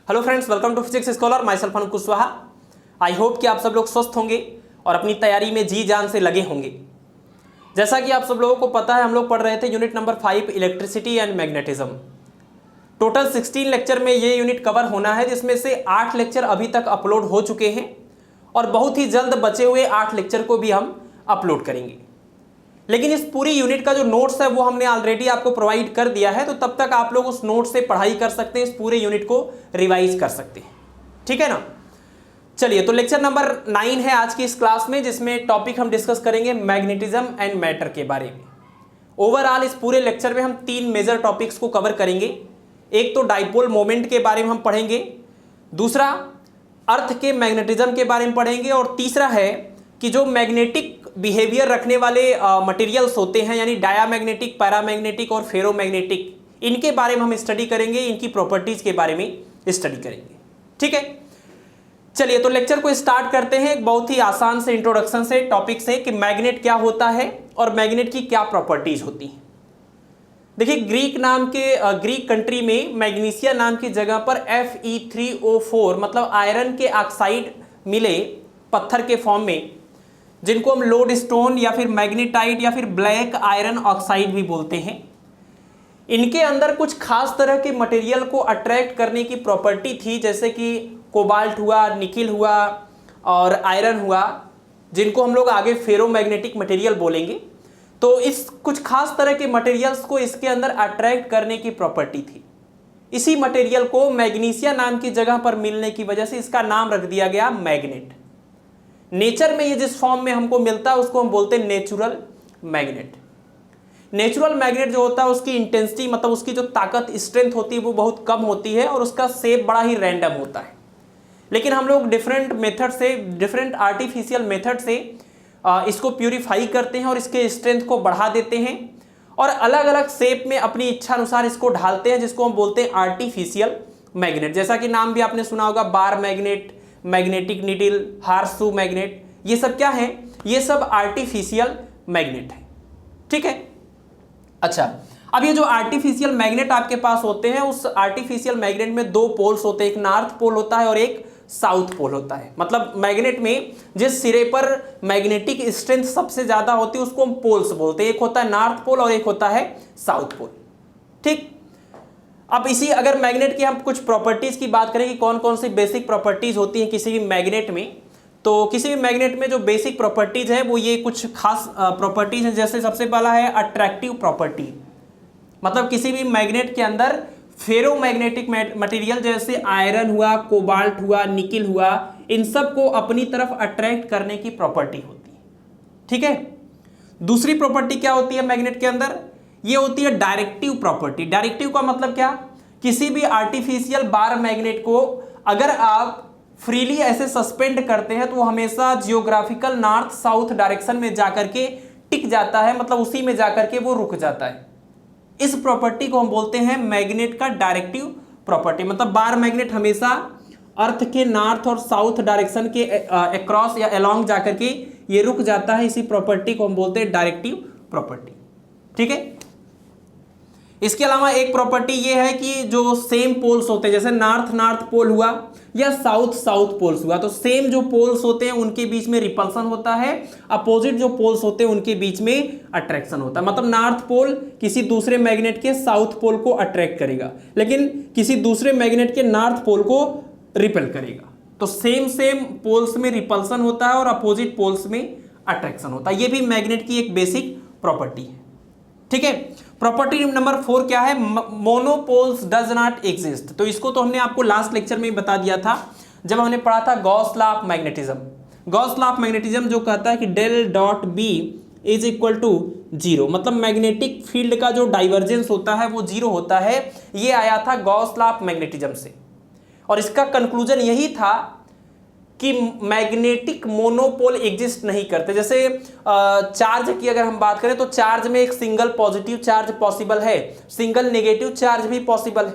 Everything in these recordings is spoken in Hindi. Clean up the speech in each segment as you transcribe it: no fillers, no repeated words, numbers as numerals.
Hello friends, welcome to physics scholar. Myself Anuj Kushwaha. I hope कि आप सब लोग स्वस्थ होंगे और अपनी तैयारी में जी जान से लगे होंगे। जैसा कि आप सब लोगों को पता है, हम लोग पढ़ रहे थे unit number 5 electricity and magnetism. Total 16 lecture में ये यूनिट कवर होना है, जिसमें से 8 लेक्चर अभी तक अपलोड हो चुके हैं और बहुत ही जल्द बचे हुए 8 लेक्चर को भी हम अपलोड करेंगे। लेकिन इस पूरी यूनिट का जो नोट्स है वो हमने ऑलरेडी आपको प्रोवाइड कर दिया है, तो तब तक आप लोग उस नोट से पढ़ाई कर सकते हैं, इस पूरे यूनिट को रिवाइज कर सकते हैं। ठीक है ना। चलिए, तो लेक्चर नंबर 9 है आज की इस क्लास में, जिसमें टॉपिक हम डिस्कस करेंगे मैग्नेटिज्म एंड मैटर के बारे में। ओवरऑल इस पूरे लेक्चर में हम 3 मेजर टॉपिक्स को कवर करेंगे। एक तो डाइपोल मोमेंट के बारे में हम पढ़ेंगे, दूसरा अर्थ के मैग्नेटिज्म के बारे में पढ़ेंगे, और तीसरा है कि जो मैग्नेटिक बिहेवियर रखने वाले मटेरियल्स होते हैं, यानी डायामैग्नेटिक, पैरामैग्नेटिक और फेरोमैग्नेटिक, इनके बारे में हम स्टडी करेंगे, इनकी प्रॉपर्टीज के बारे में स्टडी करेंगे। ठीक है, चलिए तो लेक्चर को स्टार्ट करते हैं एक बहुत ही आसान से इंट्रोडक्शन से, टॉपिक से कि मैग्नेट क्या होता है और मैग्नेट की क्या प्रॉपर्टीज होती हैं। देखिए, ग्रीक कंट्री में मैग्नीशिया नाम की जगह पर Fe3O4 मतलब आयरन के ऑक्साइड मिले पत्थर के फॉर्म में, जिनको हम लोड स्टोन या फिर मैग्नेटाइट या फिर ब्लैक आयरन ऑक्साइड भी बोलते हैं। इनके अंदर कुछ खास तरह के मटेरियल को अट्रैक्ट करने की प्रॉपर्टी थी, जैसे कि कोबाल्ट हुआ, निकिल हुआ और आयरन हुआ, जिनको हम लोग आगे फेरोमैग्नेटिक मटेरियल बोलेंगे। तो इस कुछ खास तरह के मटेरियल्स को इसके अंदर अट्रैक्ट करने की प्रॉपर्टी थी। इसी मटेरियल को मैग्नीशिया नाम की जगह पर मिलने की वजह से इसका नाम रख दिया गया मैग्नेट। नेचर में ये जिस फॉर्म में हमको मिलता है उसको हम बोलते हैं नेचुरल मैग्नेट। नेचुरल मैग्नेट जो होता है उसकी इंटेंसिटी मतलब उसकी जो ताकत, स्ट्रेंथ होती है वो बहुत कम होती है और उसका शेप बड़ा ही रैंडम होता है। लेकिन हम लोग डिफरेंट मेथड से, डिफरेंट आर्टिफिशियल मेथड से इसको प्यूरिफाई करते हैं और इसके स्ट्रेंथ को बढ़ा देते हैं और अलग अलग शेप में अपनी इच्छा अनुसार इसको ढालते हैं, जिसको हम बोलते हैं आर्टिफिशियल मैग्नेट। जैसा कि नाम भी आपने सुना होगा, bar magnet, magnetic needle, horseshoe magnet, ये सब क्या है? ये सब आर्टिफिशियल मैग्नेट है। ठीक है। अच्छा, अब ये जो आर्टिफिशियल मैग्नेट आपके पास होते हैं, उस आर्टिफिशियल मैग्नेट में 2 पोल्स होते हैं, एक नॉर्थ पोल होता है और एक साउथ पोल होता है। मतलब मैग्नेट में जिस सिरे पर मैग्नेटिक स्ट्रेंथ सबसे ज्यादा होती है उसको हम पोल्स बोलते हैं। एक होता है नॉर्थ पोल और एक होता है साउथ पोल। ठीक। अब इसी अगर मैग्नेट की हम कुछ प्रॉपर्टीज की बात करें कि कौन कौन सी बेसिक प्रॉपर्टीज होती हैं किसी भी मैग्नेट में, तो किसी भी मैग्नेट में जो बेसिक प्रॉपर्टीज है वो ये कुछ खास प्रॉपर्टीज हैं। जैसे सबसे पहला है अट्रैक्टिव प्रॉपर्टी, मतलब किसी भी मैग्नेट के अंदर फेरोमैग्नेटिक मटेरियल जैसे आयरन हुआ, कोबाल्ट हुआ, निकिल हुआ, इन सब को अपनी तरफ अट्रैक्ट करने की प्रॉपर्टी होती है। ठीक है। दूसरी प्रॉपर्टी क्या होती है मैग्नेट के अंदर? ये होती है डायरेक्टिव प्रॉपर्टी। डायरेक्टिव का मतलब क्या? किसी भी आर्टिफिशियल बार मैग्नेट को अगर आप फ्रीली ऐसे सस्पेंड करते हैं तो वो हमेशा जियोग्राफिकल नॉर्थ साउथ डायरेक्शन में जाकर के टिक जाता है, मतलब उसी में जाकर के वो रुक जाता है। इस प्रॉपर्टी को हम बोलते हैं मैग्नेट का डायरेक्टिव प्रॉपर्टी। मतलब बार मैग्नेट हमेशा अर्थ के नॉर्थ और साउथ डायरेक्शन के अक्रॉस या अलोंग जाकर के ये रुक जाता है। इसी प्रॉपर्टी को हम बोलते हैं डायरेक्टिव प्रॉपर्टी। ठीक है। इसके अलावा एक प्रॉपर्टी ये है कि जो सेम पोल्स होते हैं, जैसे नॉर्थ नॉर्थ पोल हुआ या साउथ साउथ पोल्स हुआ, तो सेम जो पोल्स होते हैं उनके बीच में रिपल्सन होता है, अपोजिट जो पोल्स होते हैं उनके बीच में अट्रैक्शन होता है। मतलब नॉर्थ पोल किसी दूसरे मैग्नेट के साउथ पोल को अट्रैक्ट करेगा, लेकिन किसी दूसरे मैग्नेट के नॉर्थ पोल को रिपेल करेगा। तो सेम सेम पोल्स में रिपल्सन होता है और अपोजिट पोल्स में अट्रैक्शन होता है। ये भी मैग्नेट की एक बेसिक प्रॉपर्टी है। ठीक है। प्रॉपर्टी नंबर 4 क्या है? Monopoles does not exist. तो इसको तो हमने आपको लास्ट लेक्चर में ही बता दिया था जब हमने पढ़ा था Gauss law of magnetism. Gauss law of magnetism जो कहता है कि del dot B is equal to 0, मतलब मैग्नेटिक फील्ड का जो डाइवर्जेंस होता है वो 0 होता है। ये आया था गॉस लॉ ऑफ मैग्नेटिज्म से, और इसका कंक्लूजन यही था कि मैग्नेटिक मोनोपोल एग्जिस्ट नहीं करते। जैसे चार्ज की अगर हम बात करें तो चार्ज में एक सिंगल पॉजिटिव चार्ज पॉसिबल है, सिंगल नेगेटिव चार्ज भी पॉसिबल है,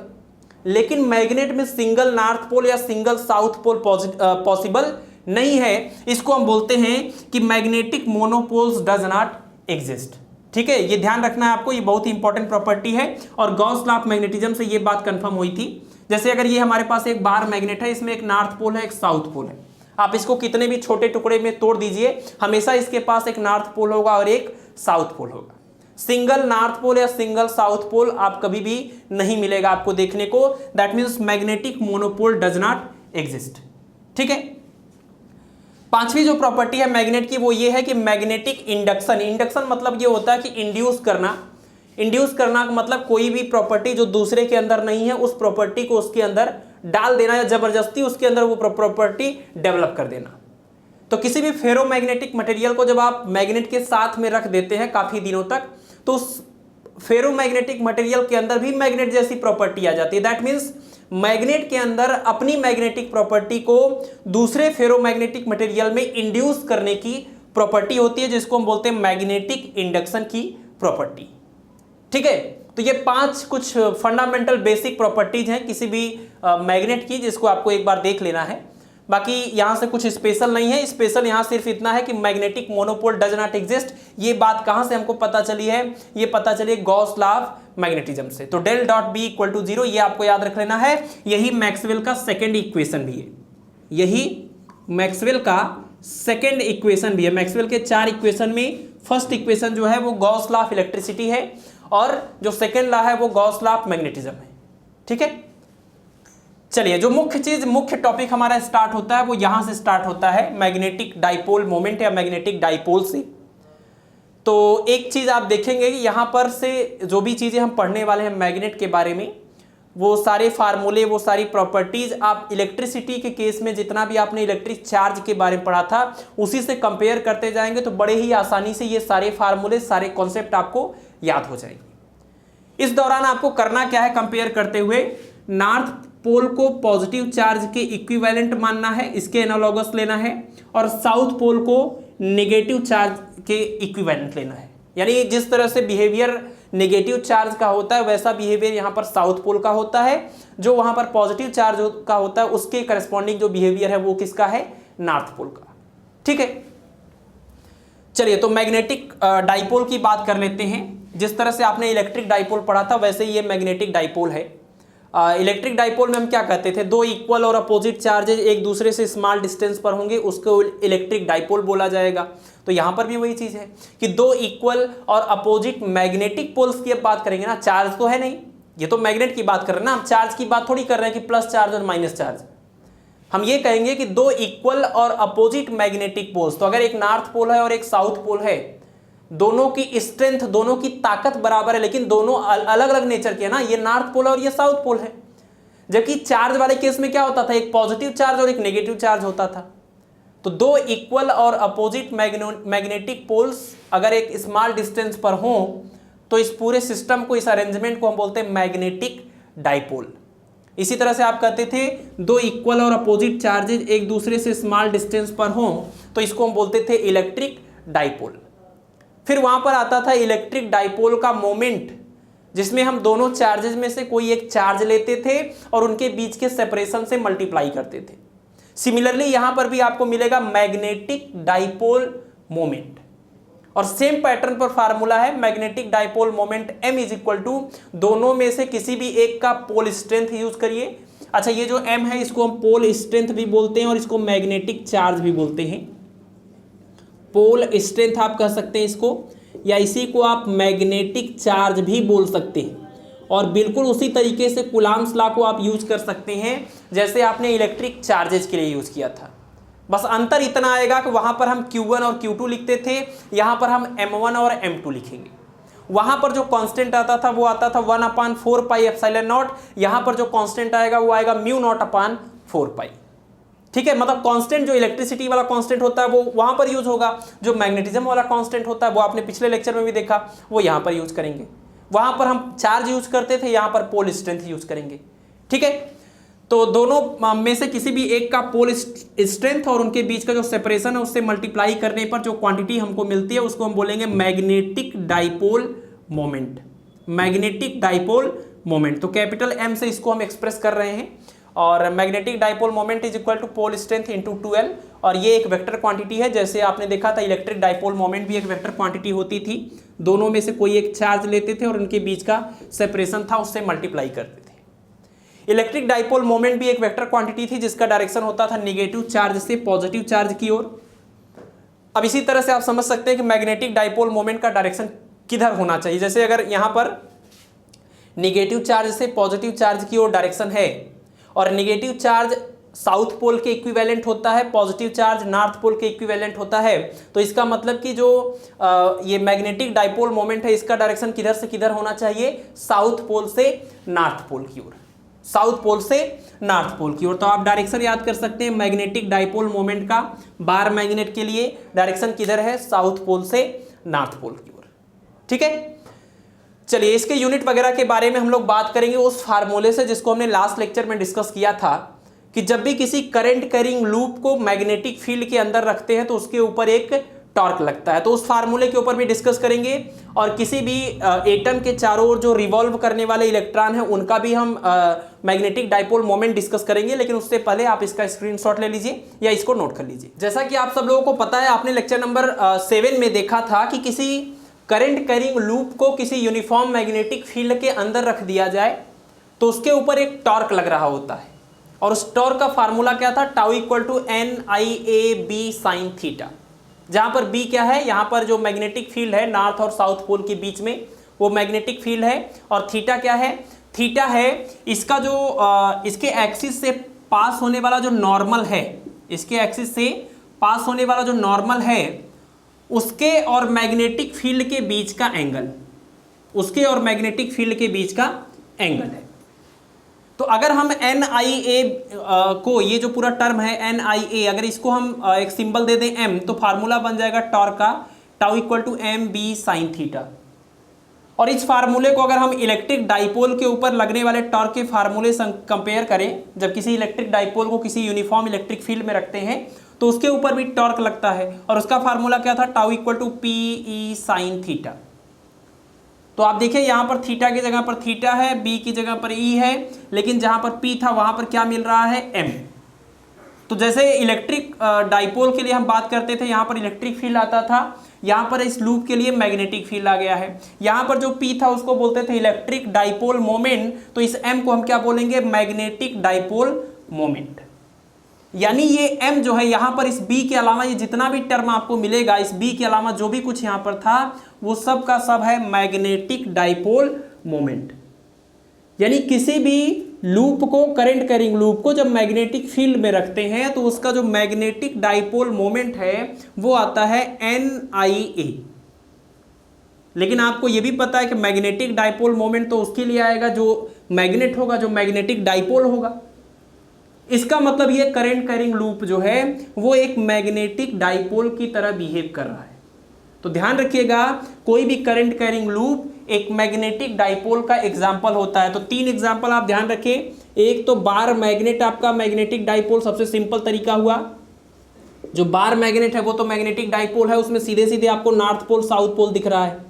लेकिन मैग्नेट में सिंगल नॉर्थ पोल या सिंगल साउथ पोल पॉसिबल नहीं है। इसको हम बोलते हैं कि magnetic monopoles does not exist. ठीक है, ये ध्यान रखना है आपको, ये बहुत ही इंपॉर्टेंट प्रॉपर्टी है। और गॉस लॉ ऑफ मैग्नेटिज्म से ये बात कंफर्म हुई थी। जैसे अगर ये हमारे पास एक बार मैग्नेट है, इसमें एक नॉर्थ पोल है, एक साउथ पोल है, आप इसको कितने भी छोटे टुकड़े में तोड़ दीजिए, हमेशा इसके पास एक नॉर्थ पोल होगा और एक साउथ पोल होगा। सिंगल नॉर्थ पोल या सिंगल साउथ पोल आप कभी भी नहीं मिलेगा आपको देखने को। That means magnetic monopole does not exist. ठीक है, पांचवी जो प्रॉपर्टी है मैग्नेट की वो ये है कि मैग्नेटिक इंडक्शन। इंडक्शन मतलब ये होता है कि इंड्यूस करना। इंड्यूस करना का मतलब कोई भी प्रॉपर्टी जो दूसरे के अंदर नहीं है उस प्रॉपर्टी को उसके अंदर डाल देना या जबरदस्ती उसके अंदर वो प्रॉपर्टी डेवलप कर देना। तो किसी भी फेरोमैग्नेटिक मटेरियल को जब आप मैग्नेट के साथ में रख देते हैं काफी दिनों तक, तो उस फेरोमैग्नेटिक मटेरियल के अंदर भी मैग्नेट जैसी प्रॉपर्टी आ जाती है। दैट मीन्स मैग्नेट के अंदर अपनी मैग्नेटिक प्रॉपर्टी को दूसरे फेरोमैग्नेटिक मटेरियल में इंड्यूस करने की प्रॉपर्टी होती है, जिसको हम बोलते हैं मैग्नेटिक इंडक्शन की प्रॉपर्टी। ठीक है, तो ये पांच कुछ फंडामेंटल बेसिक प्रॉपर्टीज हैं किसी भी मैग्नेट की, जिसको आपको एक बार देख लेना है। बाकी यहां से कुछ स्पेशल नहीं है, स्पेशल यहां सिर्फ इतना है कि magnetic monopole does not exist. ये बात कहां से हमको पता चली है? ये पता चली गॉस लॉ ऑफ मैग्नेटिज्म से। तो del dot B equal to 0 ये आपको याद रख लेना है। यही मैक्सवेल का सेकेंड इक्वेशन भी है, यही मैक्सवेल का सेकेंड इक्वेशन भी है। मैक्सवेल के 4 इक्वेशन में फर्स्ट इक्वेशन जो है वो गॉस लॉ ऑफ इलेक्ट्रिसिटी है और जो सेकेंड लॉ है वो गॉस लॉ ऑफ मैग्नेटिज्म है। ठीक है, चलिए जो मुख्य टॉपिक हमारा स्टार्ट होता है वो यहां से स्टार्ट होता है, मैग्नेटिक डाइपोल मोमेंट या मैग्नेटिक डाइपोल से। तो एक चीज आप देखेंगे कि यहां पर से जो भी चीजें हम पढ़ने वाले हैं मैग्नेट के बारे में, वो सारे फार्मूले, वो सारी प्रॉपर्टीज आप इलेक्ट्रिसिटी के केस में जितना भी आपने इलेक्ट्रिक चार्ज के बारे में पढ़ा था उसी से कंपेयर करते जाएंगे तो बड़े ही आसानी से ये सारे फार्मूले, सारे कॉन्सेप्ट आपको याद हो जाएंगे। इस दौरान आपको करना क्या है, कंपेयर करते हुए नॉर्थ पोल को पॉजिटिव चार्ज के इक्विवेलेंट मानना है, इसके एनालॉगस लेना है, और साउथ पोल को नेगेटिव चार्ज के इक्विवेलेंट लेना है। यानी जिस तरह से बिहेवियर नेगेटिव चार्ज का होता है वैसा बिहेवियर यहाँ पर साउथ पोल का होता है, जो वहां पर पॉजिटिव चार्ज का होता है उसके करस्पॉन्डिंग जो बिहेवियर है वो किसका है? नॉर्थ पोल का। ठीक है, चलिए तो मैग्नेटिक डाइपोल की बात कर लेते हैं। जिस तरह से आपने इलेक्ट्रिक डाइपोल पढ़ा था वैसे ही ये मैग्नेटिक डाइपोल है। इलेक्ट्रिक डाइपोल में हम क्या कहते थे? दो इक्वल और अपोजिट चार्जेज एक दूसरे से स्मॉल डिस्टेंस पर होंगे, उसको इलेक्ट्रिक डाइपोल बोला जाएगा। तो यहां पर भी वही चीज है कि दो इक्वल और अपोजिट मैग्नेटिक पोल्स की अब बात करेंगे ना, चार्ज तो है नहीं, ये तो मैग्नेट की बात कर रहे हैं ना, हम चार्ज की बात थोड़ी कर रहे हैं कि प्लस चार्ज और माइनस चार्ज। हम ये कहेंगे कि दो इक्वल और अपोजिट मैग्नेटिक पोल्स, तो अगर एक नॉर्थ पोल है और एक साउथ पोल है, दोनों की स्ट्रेंथ, दोनों की ताकत बराबर है, लेकिन दोनों अलग अलग नेचर के है ना, ये नॉर्थ पोल और ये साउथ पोल है। जबकि चार्ज वाले केस में क्या होता था? एक पॉजिटिव चार्ज और एक नेगेटिव चार्ज होता था। तो दो इक्वल और अपोजिट मैग्नेटिक पोल्स अगर एक स्मॉल डिस्टेंस पर हो तो इस पूरे सिस्टम को, इस अरेंजमेंट को हम बोलते हैं मैग्नेटिक डाइपोल। इसी तरह से आप कहते थे दो इक्वल और अपोजिट चार्जेज एक दूसरे से स्मॉल डिस्टेंस पर हो तो इसको हम बोलते थे इलेक्ट्रिक डाइपोल। फिर वहां पर आता था इलेक्ट्रिक डाइपोल का मोमेंट, जिसमें हम दोनों चार्जेस में से कोई एक चार्ज लेते थे और उनके बीच के सेपरेशन से मल्टीप्लाई करते थे। सिमिलरली यहां पर भी आपको मिलेगा मैग्नेटिक डाइपोल मोमेंट, और सेम पैटर्न पर फार्मूला है magnetic dipole moment m is equal to दोनों में से किसी भी एक का पोल स्ट्रेंथ यूज करिए। अच्छा, ये जो m है इसको हम पोल स्ट्रेंथ भी बोलते हैं और इसको मैग्नेटिक चार्ज भी बोलते हैं। पोल स्ट्रेंथ आप कह सकते हैं इसको, या इसी को आप मैग्नेटिक चार्ज भी बोल सकते हैं। और बिल्कुल उसी तरीके से कूलॉम्स लॉ को आप यूज कर सकते हैं जैसे आपने इलेक्ट्रिक चार्जेस के लिए यूज किया था। बस अंतर इतना आएगा कि वहां पर हम Q1 और Q2 लिखते थे, यहां पर हम M1 और M2 लिखेंगे। वहां पर जो कांस्टेंट आता था वो आता था 1/4 पाई एप्सिलॉन नॉट, यहां पर जो कांस्टेंट आएगा वो आएगा म्यू नॉट अपॉन 4 पाई। ठीक है, मतलब कांस्टेंट जो इलेक्ट्रिसिटी वाला कांस्टेंट होता है वो वहां पर यूज होगा, जो मैग्नेटिज्म वाला कांस्टेंट होता है वो आपने पिछले लेक्चर में भी देखा, वो यहां पर यूज करेंगे। वहां पर हम चार्ज यूज करते थे, यहां पर पोल स्ट्रेंथ यूज करेंगे। ठीक है, तो दोनों में से किसी भी एक का पोल स्ट्रेंथ और उनके बीच का जो सेपरेशन है उससे मल्टीप्लाई करने पर जो क्वांटिटी हमको मिलती है उसको हम बोलेंगे magnetic dipole moment. Magnetic dipole moment, तो कैपिटल M से इसको हम एक्सप्रेस कर रहे हैं। और magnetic dipole moment is equal to pole strength into 2L, और ये एक वेक्टर क्वांटिटी है। जैसे आपने देखा था इलेक्ट्रिक डाइपोल मोमेंट भी एक वेक्टर क्वांटिटी होती थी, दोनों में से कोई एक चार्ज लेते थे और उनके बीच का सेपरेशन था उससे मल्टीप्लाई करते थे। इलेक्ट्रिक डाइपोल मोमेंट भी एक वेक्टर क्वांटिटी थी जिसका डायरेक्शन होता था नेगेटिव चार्ज से पॉजिटिव चार्ज की ओर। अब इसी तरह से आप समझ सकते हैं कि मैग्नेटिक डाइपोल मोमेंट का डायरेक्शन किधर होना चाहिए। जैसे अगर यहाँ पर नेगेटिव चार्ज से पॉजिटिव चार्ज की ओर डायरेक्शन है और नेगेटिव चार्ज साउथ पोल के इक्विवेलेंट होता है, पॉजिटिव चार्ज नॉर्थ पोल के इक्विवेलेंट होता है, तो इसका मतलब कि जो ये मैग्नेटिक डाइपोल मोमेंट है इसका डायरेक्शन किधर से किधर होना चाहिए, साउथ पोल से नॉर्थ पोल की ओर, साउथ पोल से नॉर्थ पोल की ओर। तो आप डायरेक्शन याद कर सकते हैं मैग्नेटिक डाइपोल मोमेंट का बार मैग्नेट के लिए डायरेक्शन किधर है, साउथ पोल से नॉर्थ पोल की ओर। ठीक है, चलिए इसके यूनिट वगैरह के बारे में हम लोग बात करेंगे उस फार्मूले से जिसको हमने लास्ट लेक्चर में डिस्कस किया था कि जब भी किसी करंट कैरिंग लूप को मैग्नेटिक फील्ड के अंदर रखते हैं तो उसके ऊपर एक टॉर्क लगता है। तो उस फार्मूले के ऊपर भी डिस्कस करेंगे और किसी भी एटम के चारों ओर जो रिवॉल्व करने वाले इलेक्ट्रॉन हैं उनका भी हम मैग्नेटिक डाइपोल मोमेंट डिस्कस करेंगे। लेकिन उससे पहले आप इसका स्क्रीनशॉट ले लीजिए या इसको नोट कर लीजिए। जैसा कि आप सब लोगों को पता है, आपने लेक्चर नंबर 7 में देखा था कि किसी करंट कैरिंग लूप को किसी यूनिफॉर्म मैग्नेटिक फील्ड के अंदर रख दिया जाए तो उसके ऊपर एक टॉर्क लग रहा होता है और उस टॉर्क का फार्मूला क्या था, tau equal to NIAB sine theta. जहां पर B क्या है, यहां पर जो मैग्नेटिक फील्ड है नॉर्थ और साउथ पोल के बीच में वो मैग्नेटिक फील्ड है, और थीटा क्या है, थीटा है इसका जो इसके एक्सिस से पास होने वाला जो नॉर्मल है, इसके एक्सिस से पास होने वाला जो नॉर्मल है उसके और मैग्नेटिक फील्ड के बीच का एंगल, उसके और मैग्नेटिक फील्ड के बीच का एंगल है। तो अगर हम NIA को, ये जो पूरा टर्म है NIA, अगर इसको हम एक सिंबल दे दें M, तो फार्मूला बन जाएगा टॉर्क का tau equal to MB sine theta. और इस फार्मूले को अगर हम इलेक्ट्रिक डाइपोल के ऊपर लगने वाले टॉर्क के फार्मूले से कंपेयर करें, जब किसी इलेक्ट्रिक डाइपोल को किसी यूनिफॉर्म इलेक्ट्रिक फील्ड में रखते हैं तो उसके ऊपर भी टॉर्क लगता है और उसका फार्मूला क्या था, tau equal to PE sine theta. तो आप देखिए यहाँ पर थीटा की जगह पर थीटा है, बी की जगह पर ई है, लेकिन जहाँ पर पी था वहाँ पर क्या मिल रहा है, एम। तो जैसे इलेक्ट्रिक डाइपोल के लिए हम बात करते थे, यहाँ पर इलेक्ट्रिक फील्ड आता था, यहाँ पर इस लूप के लिए मैग्नेटिक फील्ड आ गया है। यहाँ पर जो पी था उसको बोलते थे इलेक्ट्रिक डाइपोल मोमेंट, तो इस एम को हम क्या बोलेंगे, मैग्नेटिक डाइपोल मोमेंट। यानी ये m जो है यहाँ पर इस b के अलावा ये जितना भी टर्म आपको मिलेगा, इस b के अलावा जो भी कुछ यहाँ पर था वो सब का सब है मैग्नेटिक डाइपोल मोमेंट। यानी किसी भी लूप को, करंट कैरिंग लूप को जब मैग्नेटिक फील्ड में रखते हैं तो उसका जो मैग्नेटिक डाइपोल मोमेंट है वो आता है NIA। लेकिन आपको ये भी पता है कि मैग्नेटिक डाइपोल मोमेंट तो उसके लिए आएगा जो मैग्नेट होगा, जो मैग्नेटिक डाइपोल होगा। इसका मतलब ये करंट कैरिंग लूप जो है वो एक मैग्नेटिक डाइपोल की तरह बिहेव कर रहा है। तो ध्यान रखिएगा, कोई भी करंट कैरिंग लूप एक मैग्नेटिक डाइपोल का एग्जाम्पल होता है। तो 3 एग्जाम्पल आप ध्यान रखें। एक तो बार मैग्नेट आपका मैग्नेटिक डाइपोल, सबसे सिंपल तरीका हुआ। जो बार मैग्नेट है वो तो मैग्नेटिक डाइपोल है, उसमें सीधे सीधे आपको नॉर्थ पोल साउथ पोल दिख रहा है।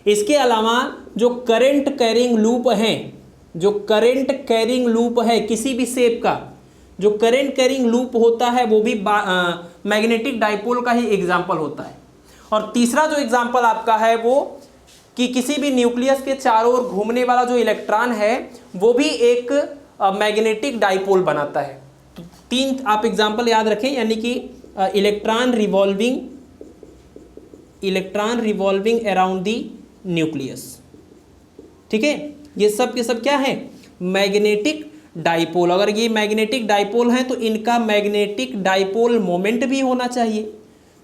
इसके अलावा जो करंट कैरिंग लूप है, जो करंट कैरिंग लूप है किसी भी शेप का, जो करंट कैरिंग लूप होता है वो भी मैग्नेटिक डाइपोल का ही एग्जाम्पल होता है। और तीसरा जो एग्जाम्पल आपका है वो कि किसी भी न्यूक्लियस के चारों ओर घूमने वाला जो इलेक्ट्रॉन है वो भी एक मैग्नेटिक डाइपोल बनाता है। तो 3 आप एग्जाम्पल याद रखें, यानी कि electron revolving around the nucleus. ठीक है, ये सब के सब क्या है, मैग्नेटिक डाइपोल। अगर ये मैग्नेटिक डाइपोल हैं तो इनका मैग्नेटिक डाइपोल मोमेंट भी होना चाहिए।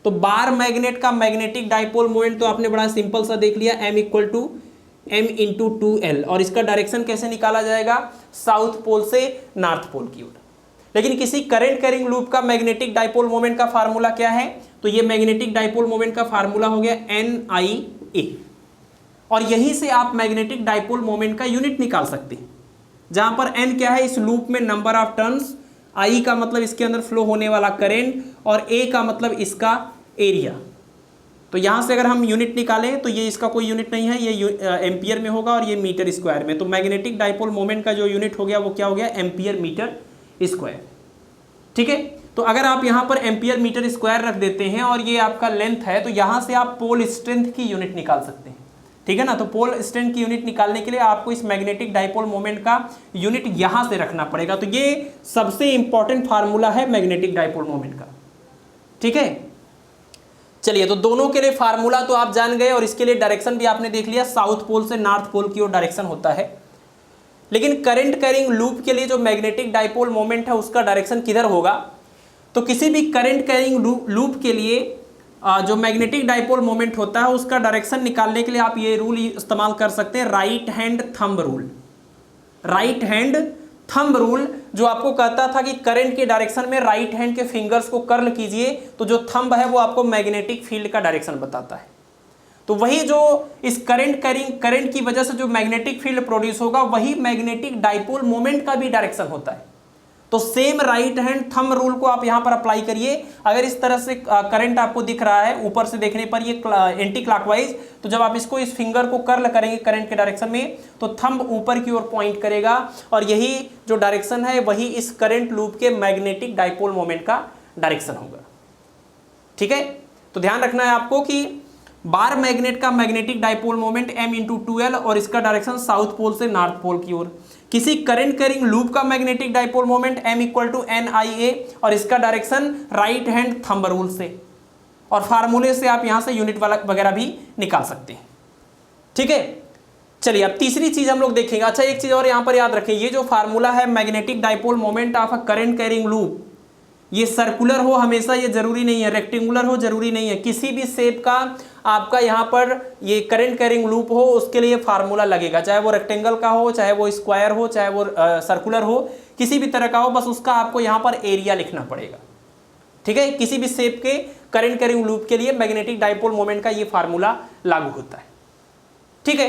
तो बार मैग्नेट का मैग्नेटिक डाइपोल मोमेंट तो आपने बड़ा सिंपल सा देख लिया, M equal to M into 2L। और इसका डायरेक्शन कैसे निकाला जाएगा, साउथ पोल से नॉर्थ पोल की ओर। लेकिन किसी करंट कैरिंग लूप का मैग्नेटिक डाइपोल मोमेंट का फार्मूला क्या है, तो ये मैग्नेटिक डाइपोल मोमेंट का फार्मूला हो गया NIA। और यहीं से आप मैग्नेटिक डाइपोल मोमेंट का यूनिट निकाल सकते हैं, जहां पर n क्या है, इस लूप में नंबर ऑफ टर्न्स, I का मतलब इसके अंदर फ्लो होने वाला करंट, और A का मतलब इसका एरिया। तो यहां से अगर हम यूनिट निकालें तो ये इसका कोई यूनिट नहीं है, ये एम्पियर में होगा और ये मीटर स्क्वायर में। तो मैग्नेटिक डाइपोल मोमेंट का जो यूनिट हो गया वो क्या हो गया, एम्पियर मीटर स्क्वायर। ठीक है, तो अगर आप यहाँ पर एम्पियर मीटर स्क्वायर रख देते हैं और ये आपका लेंथ है, तो यहाँ से आप पोल स्ट्रेंथ की यूनिट निकाल सकते हैं, ठीक है ना। तो पोल स्ट्रेंथ की यूनिट निकालने के लिए आपको इस मैग्नेटिक डाइपोल मोमेंट का यूनिट यहाँ से रखना पड़ेगा। तो ये सबसे इंपॉर्टेंट फार्मूला है मैग्नेटिक डाइपोल मोमेंट का, ठीक है। चलिए, तो दोनों के लिए फार्मूला तो आप जान गए और इसके लिए डायरेक्शन भी आपने देख लिया, साउथ पोल से नॉर्थ पोल की ओर डायरेक्शन होता है। लेकिन करंट कैरिंग लूप के लिए जो मैग्नेटिक डाइपोल मोमेंट है उसका डायरेक्शन किधर होगा? तो किसी भी करंट कैरिंग लूप के लिए जो मैग्नेटिक डाइपोल मोमेंट होता है उसका डायरेक्शन निकालने के लिए आप ये रूल इस्तेमाल कर सकते हैं, right hand thumb rule. Right hand thumb rule जो आपको कहता था कि करंट के डायरेक्शन में राइट हैंड के फिंगर्स को कर्ल कीजिए, तो जो थंब है वो आपको मैग्नेटिक फील्ड का डायरेक्शन बताता है। तो वही जो इस करंट की वजह से जो मैग्नेटिक फील्ड प्रोड्यूस होगा वही मैग्नेटिक डाइपोल मोमेंट का भी डायरेक्शन होता है। तो same right hand thumb rule को आप यहां पर अप्लाई करिए। अगर इस तरह से करंट आपको दिख रहा है ऊपर से देखने पर ये एंटी क्लॉकवाइज, तो जब आप इसको इस फिंगर को कर्ल करेंगे करंट के डायरेक्शन में तो थंब ऊपर की ओर पॉइंट करेगा और यही जो डायरेक्शन है वही इस करंट लूप के मैग्नेटिक डाइपोल मोमेंट का डायरेक्शन होगा, ठीक है। तो ध्यान रखना है आपको कि बार मैग्नेट का मैग्नेटिक डाइपोल मोमेंट m×2l और इसका डायरेक्शन साउथ पोल से नॉर्थ पोल की ओर। किसी करंट कैरिंग लूप का मैग्नेटिक डाइपोल मोमेंट m=NIA और इसका direction right hand thumb rule से, और फार्मूले से आप यहां से यूनिट वगैरह भी निकाल सकते हैं, ठीक है। चलिए, अब तीसरी चीज हम लोग देखेंगे। अच्छा, एक चीज और यहां पर याद रखें, ये जो फार्मूला है magnetic dipole moment of a current carrying loop, ये सर्कुलर हो हमेशा, ये जरूरी नहीं है, रेक्टेंगुलर हो जरूरी नहीं है, किसी भी शेप का आपका यहाँ पर ये करंट कैरिंग लूप हो उसके लिए फार्मूला लगेगा, चाहे वो रेक्टेंगल का हो, चाहे वो स्क्वायर हो, चाहे वो सर्कुलर हो, किसी भी तरह का हो, बस उसका आपको यहाँ पर एरिया लिखना पड़ेगा, ठीक है। किसी भी शेप के करंट कैरिंग लूप के लिए मैग्नेटिक डाइपोल मोमेंट का ये फार्मूला लागू होता है, ठीक है।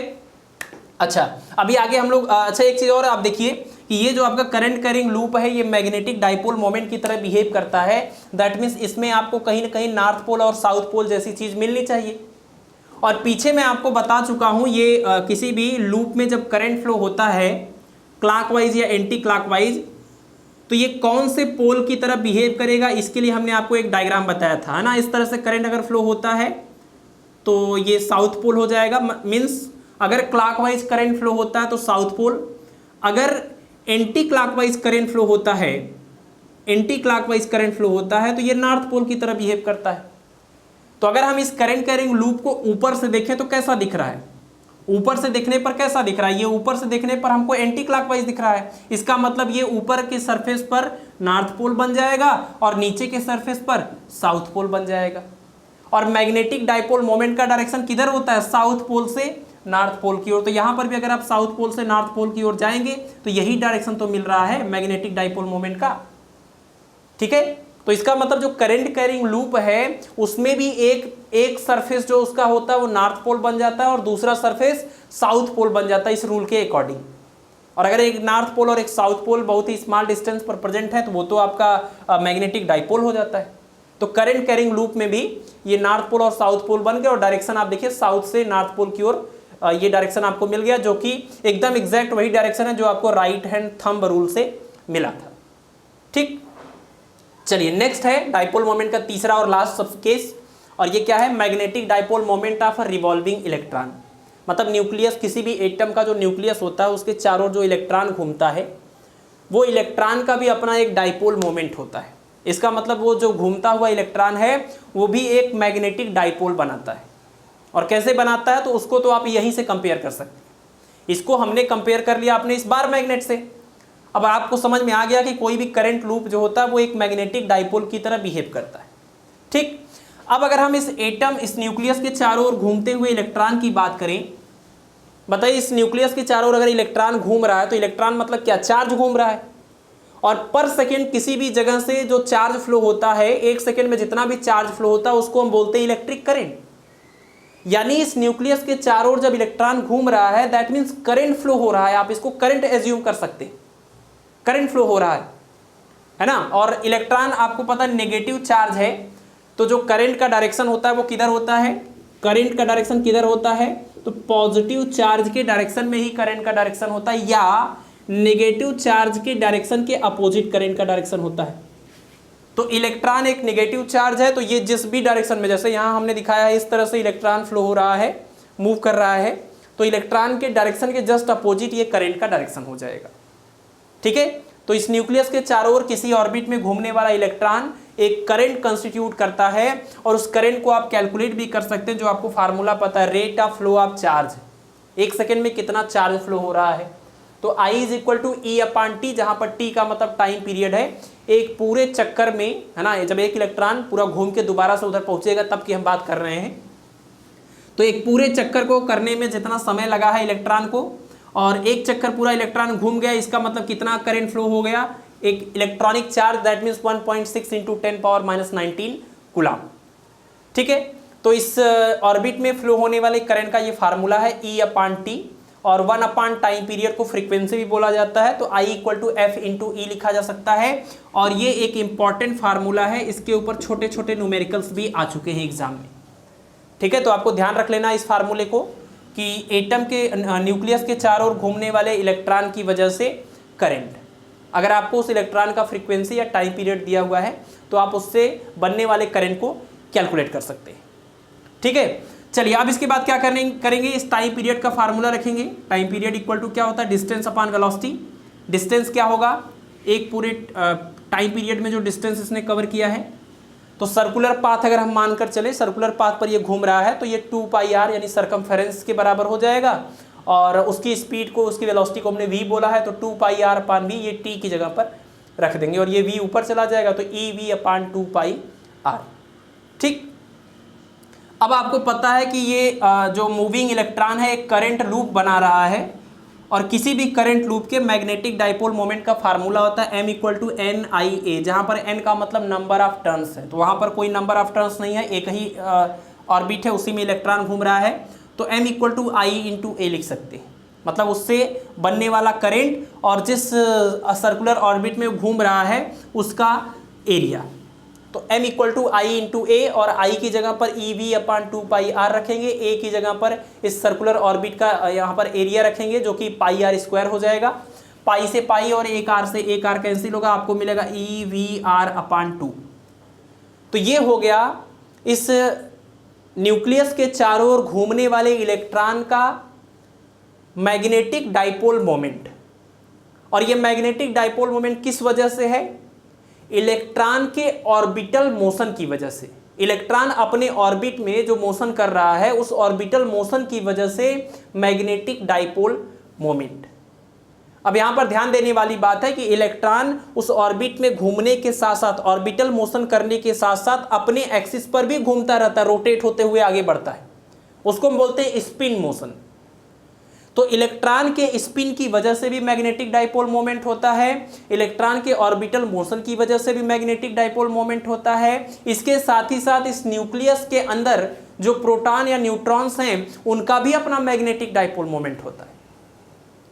अच्छा, अभी आगे हम लोग अच्छा एक चीज और आप देखिए कि ये जो आपका करंट कैरिंग लूप है ये मैग्नेटिक डाइपोल मोमेंट की तरह बिहेव करता है। दैट मीन्स इसमें आपको कहीं ना कहीं नॉर्थ पोल और साउथ पोल जैसी चीज मिलनी चाहिए। और पीछे मैं आपको बता चुका हूं ये किसी भी लूप में जब करंट फ्लो होता है क्लॉकवाइज या एंटी क्लॉकवाइज, तो ये कौन से पोल की तरह बिहेव करेगा, इसके लिए हमने आपको एक डायग्राम बताया था, है ना। इस तरह से करंट अगर फ्लो होता है तो ये साउथ पोल हो जाएगा, मीन्स अगर क्लॉकवाइज करंट फ्लो होता है तो साउथ पोल, अगर एंटी क्लॉकवाइज करंट फ्लो होता है, एंटी क्लॉकवाइज करंट फ्लो होता है तो ये नॉर्थ पोल की तरह बिहेव करता है। तो अगर हम इस करंट कैरिंग लूप को ऊपर से देखें तो कैसा दिख रहा है? ऊपर से देखने पर कैसा दिख रहा है? ये ऊपर से देखने पर हमको एंटी क्लॉकवाइज दिख रहा है। इसका मतलब ये ऊपर के सरफेस पर नॉर्थ पोल बन जाएगा और नीचे के सरफेस पर साउथ पोल बन जाएगा। और मैग्नेटिक डाइपोल मोमेंट का डायरेक्शन किधर होता है? साउथ पोल से नॉर्थ पोल की ओर। तो यहां पर भी अगर आप साउथ पोल से नॉर्थ पोल की ओर जाएंगे तो यही डायरेक्शन तो मिल रहा है मैग्नेटिक डाइपोल मोमेंट का, ठीक है। तो इसका मतलब जो करंट कैरिंग लूप है उसमें भी एक सरफेस जो उसका होता है वो नॉर्थ पोल बन जाता है और दूसरा सरफेस साउथ पोल बन जाता है इस रूल के अकॉर्डिंग। और अगर एक नॉर्थ पोल और एक साउथ पोल बहुत ही स्मॉल डिस्टेंस पर प्रेजेंट है तो वो तो आपका मैग्नेटिक डाइपोल हो जाता है। तो करंट कैरिंग लूप में भी ये नॉर्थ पोल और साउथ पोल बन गए और डायरेक्शन आप देखिए साउथ से नॉर्थ पोल की ओर ये डायरेक्शन आपको मिल गया, जो कि एकदम एग्जैक्ट वही डायरेक्शन है जो आपको राइट हैंड थंब रूल से मिला था, ठीक। चलिए, नेक्स्ट है डाइपोल मोमेंट का तीसरा और लास्ट सब केस, और ये क्या है? Magnetic dipole moment of a revolving electron. मतलब न्यूक्लियस, किसी भी एटम का जो न्यूक्लियस होता है उसके चारों जो इलेक्ट्रॉन घूमता है वो इलेक्ट्रॉन का भी अपना एक डाइपोल मोमेंट होता है। इसका मतलब वो जो घूमता हुआ इलेक्ट्रॉन है वो भी एक मैग्नेटिक डाइपोल बनाता है। और कैसे बनाता है तो उसको तो आप यहीं से कंपेयर कर सकते हैं। इसको हमने कंपेयर कर लिया अपने इस बार मैग्नेट से। अब आपको समझ में आ गया कि कोई भी करंट लूप जो होता है वो एक मैग्नेटिक डाइपोल की तरह बिहेव करता है, ठीक। अब अगर हम इस एटम, इस न्यूक्लियस के चारों ओर घूमते हुए इलेक्ट्रॉन की बात करें, बताइए इस न्यूक्लियस के चारों ओर अगर इलेक्ट्रॉन घूम रहा है तो इलेक्ट्रॉन मतलब क्या? चार्ज घूम रहा है। और पर सेकेंड किसी भी जगह से जो चार्ज फ्लो होता है, एक सेकेंड में जितना भी चार्ज फ्लो होता है उसको हम बोलते हैं इलेक्ट्रिक करंट। यानी इस न्यूक्लियस के चारों ओर जब इलेक्ट्रॉन घूम रहा है दैट मीन्स करंट फ्लो हो रहा है। आप इसको करंट एज्यूम कर सकते हैं, करंट फ्लो हो रहा है ना। और इलेक्ट्रॉन आपको पता है नेगेटिव चार्ज है, तो जो करंट का डायरेक्शन होता है वो किधर होता है? करंट का डायरेक्शन किधर होता है? तो पॉजिटिव चार्ज के डायरेक्शन में ही करंट का डायरेक्शन होता है, या नेगेटिव चार्ज के डायरेक्शन के अपोजिट करंट का डायरेक्शन होता है। तो इलेक्ट्रॉन एक नेगेटिव चार्ज है, तो ये जिस भी डायरेक्शन में, जैसे यहाँ हमने दिखाया है इस तरह से इलेक्ट्रॉन फ्लो हो रहा है, मूव कर रहा है, तो इलेक्ट्रॉन के डायरेक्शन के जस्ट अपोजिट ये करंट का डायरेक्शन हो जाएगा। ठीक है, तो इस न्यूक्लियस के चारों ओर किसी ऑर्बिट में घूमने वाला इलेक्ट्रॉन एक करंट कंस्टिट्यूट करता है, और उस करंट को आप कैलकुलेट भी कर सकते हैं, जो आपको फार्मूला पता है, rate of flow of charge, एक सेकेंड में कितना चार्ज फ्लो हो रहा है। तो I is equal to E upon T, जहां पर टी का मतलब टाइम पीरियड है, एक पूरे चक्कर में, है ना, जब एक इलेक्ट्रॉन पूरा घूम के दोबारा से उधर पहुंचेगा तब की हम बात कर रहे हैं। तो एक पूरे चक्कर को करने में जितना समय लगा है इलेक्ट्रॉन को, और एक चक्कर पूरा इलेक्ट्रॉन घूम गया, इसका मतलब कितना करंट फ्लो हो गया, एक electronic charge, that means 1.6 into 10⁻⁻19 coulomb. ठीक है, तो इस ऑर्बिट में फ्लो होने वाले करंट का ये फार्मूला है ई अपॉन टी, और 1 अपॉन टाइम पीरियड को फ्रीक्वेंसी भी बोला जाता है, तो I equal to F into E लिखा जा सकता है। और ये एक इंपॉर्टेंट फार्मूला है, इसके ऊपर छोटे छोटे न्यूमेरिकल्स भी आ चुके हैं एग्जाम में। ठीक है, तो आपको ध्यान रख लेना इस फार्मूले को, कि एटम के न्यूक्लियस के चारों ओर घूमने वाले इलेक्ट्रॉन की वजह से करंट, अगर आपको उस इलेक्ट्रॉन का फ्रीक्वेंसी या टाइम पीरियड दिया हुआ है तो आप उससे बनने वाले करंट को कैलकुलेट कर सकते हैं। ठीक है, चलिए अब इसके बाद क्या करेंगे, इस टाइम पीरियड का फार्मूला रखेंगे। टाइम पीरियड इक्वल टू क्या होता है, डिस्टेंस अपॉन वेलोसिटी। डिस्टेंस क्या होगा, एक पूरे टाइम पीरियड में जो डिस्टेंस इसने कवर किया है, तो सर्कुलर पाथ अगर हम मानकर चले, सर्कुलर पाथ पर ये घूम रहा है, तो ये 2πr यानी सरकमफेरेंस के बराबर हो जाएगा, और उसकी स्पीड को, उसकी वेलोसिटी को हमने v बोला है, तो 2πr अपान v, ये t की जगह पर रख देंगे, और ये v ऊपर चला जाएगा, तो ev अपान 2πr। ठीक, अब आपको पता है कि ये जो मूविंग इलेक्ट्रॉन है एक करंट लूप बना रहा है, और किसी भी करंट लूप के मैग्नेटिक डाइपोल मोमेंट का फार्मूला होता है m इक्वल टू NIA, जहाँ पर n का मतलब नंबर ऑफ टर्न्स है, तो वहाँ पर कोई नंबर ऑफ टर्न्स नहीं है, एक ही ऑर्बिट है, उसी में इलेक्ट्रॉन घूम रहा है, तो m equal to I into A लिख सकते हैं, मतलब उससे बनने वाला करंट और जिस सर्कुलर ऑर्बिट में घूम रहा है उसका एरिया। तो m equal to I into A, और I की जगह पर ev अपान 2πr रखेंगे, a की जगह पर इस सर्कुलर ऑर्बिट का यहाँ पर एरिया रखेंगे, जो कि πr² हो जाएगा। पाई से पाई और एक आर से एक आर कैंसिल होगा, आपको मिलेगा EVR अपान 2। तो ये हो गया इस न्यूक्लियस के चारों ओर घूमने वाले इलेक्ट्रॉन का मैग्नेटिक डाइपोल मोमेंट। और ये मैग्नेटिक डाइपोल मोमेंट किस वजह से है, इलेक्ट्रॉन के ऑर्बिटल मोशन की वजह से। इलेक्ट्रॉन अपने ऑर्बिट में जो मोशन कर रहा है उस ऑर्बिटल मोशन की वजह से मैग्नेटिक डाइपोल मोमेंट। अब यहां पर ध्यान देने वाली बात है कि इलेक्ट्रॉन उस ऑर्बिट में घूमने के साथ साथ, ऑर्बिटल मोशन करने के साथ साथ अपने एक्सिस पर भी घूमता रहता है, रोटेट होते हुए आगे बढ़ता है, उसको हम बोलते हैं स्पिन मोशन। तो इलेक्ट्रॉन के स्पिन की वजह से भी मैग्नेटिक डाइपोल मोमेंट होता है, इलेक्ट्रॉन के ऑर्बिटल मोशन की वजह से भी मैग्नेटिक डाइपोल मोमेंट होता है। इसके साथ ही साथ इस न्यूक्लियस के अंदर जो प्रोटॉन या न्यूट्रॉन्स हैं उनका भी अपना मैग्नेटिक डाइपोल मोमेंट होता है।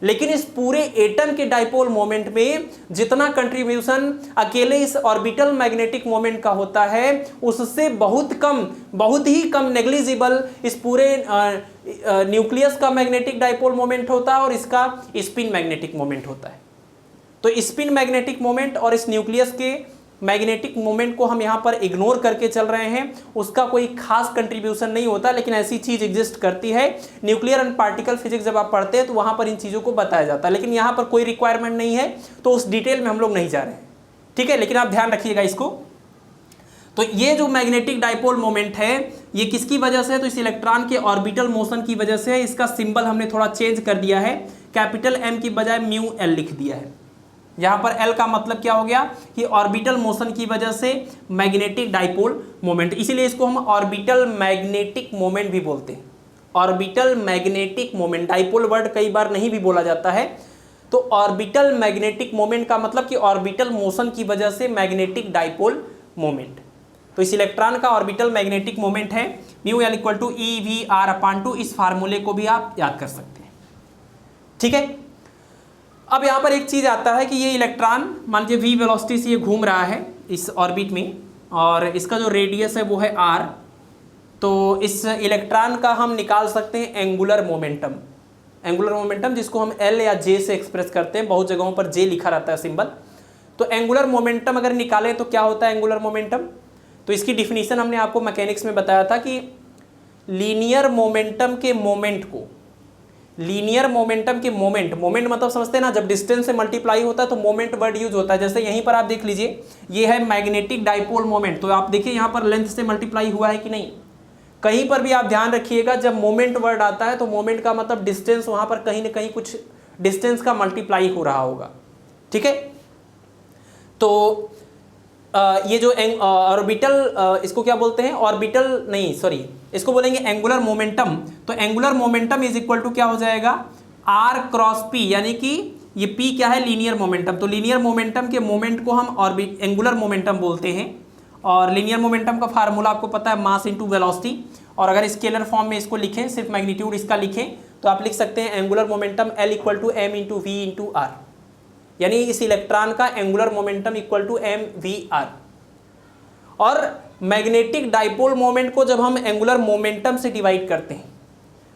लेकिन इस पूरे एटम के डाइपोल मोमेंट में जितना कंट्रीब्यूशन अकेले इस ऑर्बिटल मैग्नेटिक मोमेंट का होता है उससे बहुत ही कम नेग्लिजिबल इस पूरे न्यूक्लियस का मैग्नेटिक डाइपोल मोमेंट होता है और इसका स्पिन मैग्नेटिक मोमेंट होता है। तो स्पिन मैग्नेटिक मोमेंट और इस न्यूक्लियस के मैग्नेटिक मोमेंट को हम यहाँ पर इग्नोर करके चल रहे हैं, उसका कोई खास कंट्रीब्यूशन नहीं होता, लेकिन ऐसी चीज़ एग्जिस्ट करती है। न्यूक्लियर एंड पार्टिकल फिजिक्स जब आप पढ़ते हैं तो वहाँ पर इन चीज़ों को बताया जाता है, लेकिन यहाँ पर कोई रिक्वायरमेंट नहीं है तो उस डिटेल में हम लोग नहीं जा रहे हैं, ठीक है। लेकिन आप ध्यान रखिएगा इसको। तो ये जो मैग्नेटिक डाइपोल मोमेंट है ये किसकी वजह से है, तो इस इलेक्ट्रॉन के ऑर्बिटल मोशन की वजह से है। इसका सिंबल हमने थोड़ा चेंज कर दिया है, कैपिटल M की बजाय म्यू L लिख दिया है। यहाँ पर L का मतलब क्या हो गया कि ऑर्बिटल मोशन की वजह से मैग्नेटिक डाइपोल मोमेंट, इसीलिए इसको हम ऑर्बिटल मैग्नेटिक मोमेंट भी बोलते हैं। Orbital magnetic moment, dipole word कई बार नहीं भी बोला जाता है। तो ऑर्बिटल मैग्नेटिक मोमेंट का मतलब कि ऑर्बिटल मोशन की वजह से मैग्नेटिक डाइपोल मोमेंट। तो इस इलेक्ट्रॉन का ऑर्बिटल मैग्नेटिक मोमेंट है mu L equal to EVR/2। इस फार्मूले को भी आप याद कर सकते हैं, ठीक है। अब यहाँ पर एक चीज़ आता है कि ये इलेक्ट्रॉन मान लीजिए v वेलोसिटी से ये घूम रहा है इस ऑर्बिट में और इसका जो रेडियस है वो है r। तो इस इलेक्ट्रॉन का हम निकाल सकते हैं एंगुलर मोमेंटम। एंगुलर मोमेंटम जिसको हम L या J से एक्सप्रेस करते हैं, बहुत जगहों पर J लिखा रहता है सिंबल। तो एंगुलर मोमेंटम अगर निकालें तो क्या होता है एंगुलर मोमेंटम? तो इसकी डिफिनीशन हमने आपको मैकेनिक्स में बताया था कि लीनियर मोमेंटम के मोमेंट को, लीनियर मोमेंटम के मोमेंट मतलब समझते हैं ना, जब डिस्टेंस से मल्टीप्लाई होता है तो मोमेंट वर्ड यूज होता है। जैसे यहीं पर आप देख लीजिए, ये है मैग्नेटिक डाइपोल मोमेंट, तो आप देखिए यहाँ पर लेंथ से मल्टीप्लाई हुआ है कि नहीं। कहीं पर भी आप ध्यान रखिएगा, जब मोमेंट वर्ड आता है तो मोमेंट का मतलब डिस्टेंस, वहाँ पर कहीं ना कहीं कुछ डिस्टेंस का मल्टीप्लाई हो रहा होगा, ठीक है। तो ये जो ऑर्बिटल, इसको क्या बोलते हैं, ऑर्बिटल नहीं सॉरी, इसको बोलेंगे एंगुलर मोमेंटम। तो angular momentum is equal to क्या हो जाएगा, आर क्रॉस पी, यानी कि ये पी क्या है, लीनियर मोमेंटम। तो लीनियर मोमेंटम के मोमेंट को हम एंगुलर मोमेंटम बोलते हैं। और लीनियर मोमेंटम का फार्मूला आपको पता है, मास इंटू वेलोसिटी। और अगर स्केलर फॉर्म में इसको लिखें, सिर्फ मैग्नीट्यूड इसका लिखें, तो आप लिख सकते हैं angular momentum L equal to M into V into R, यानी इस इलेक्ट्रॉन का angular momentum equal to M V R. और मैग्नेटिक डाइपोल मोमेंट को जब हम एंगुलर मोमेंटम से डिवाइड करते हैं,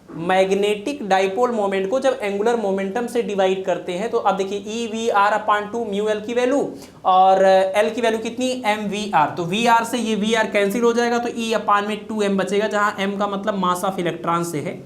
मैग्नेटिक डाइपोल मोमेंट को जब एंगुलर मोमेंटम से डिवाइड करते हैं, तो अब देखिए E V R upon two mu L की वैल्यू, और एल की वैल्यू कितनी, एम वी आर। तो वी आर से ये वी आर कैंसिल हो जाएगा, तो ई अपान में 2m बचेगा, जहां m का मतलब मास ऑफ इलेक्ट्रॉन से है।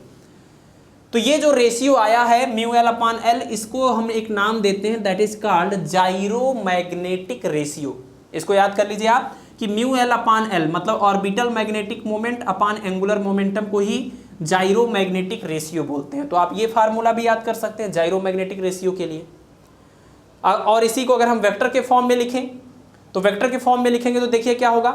तो ये जो रेशियो आया है म्यू एल अपान एल, इसको हम एक नाम देते हैं, दैट इज कॉल्ड जाइरोमैग्नेटिक रेशियो। इसको याद कर लीजिए आप कि म्यू एल अपान एल मतलब ऑर्बिटल मैग्नेटिक मोमेंट अपान एंगुलर मोमेंटम को ही जाइरोमैग्नेटिक रेशियो बोलते हैं। तो आप ये फार्मूला भी याद कर सकते हैं जाइरोमैग्नेटिक रेशियो के लिए। और इसी को अगर हम वेक्टर के फॉर्म में लिखें, तो वेक्टर के फॉर्म में लिखेंगे तो देखिए क्या होगा।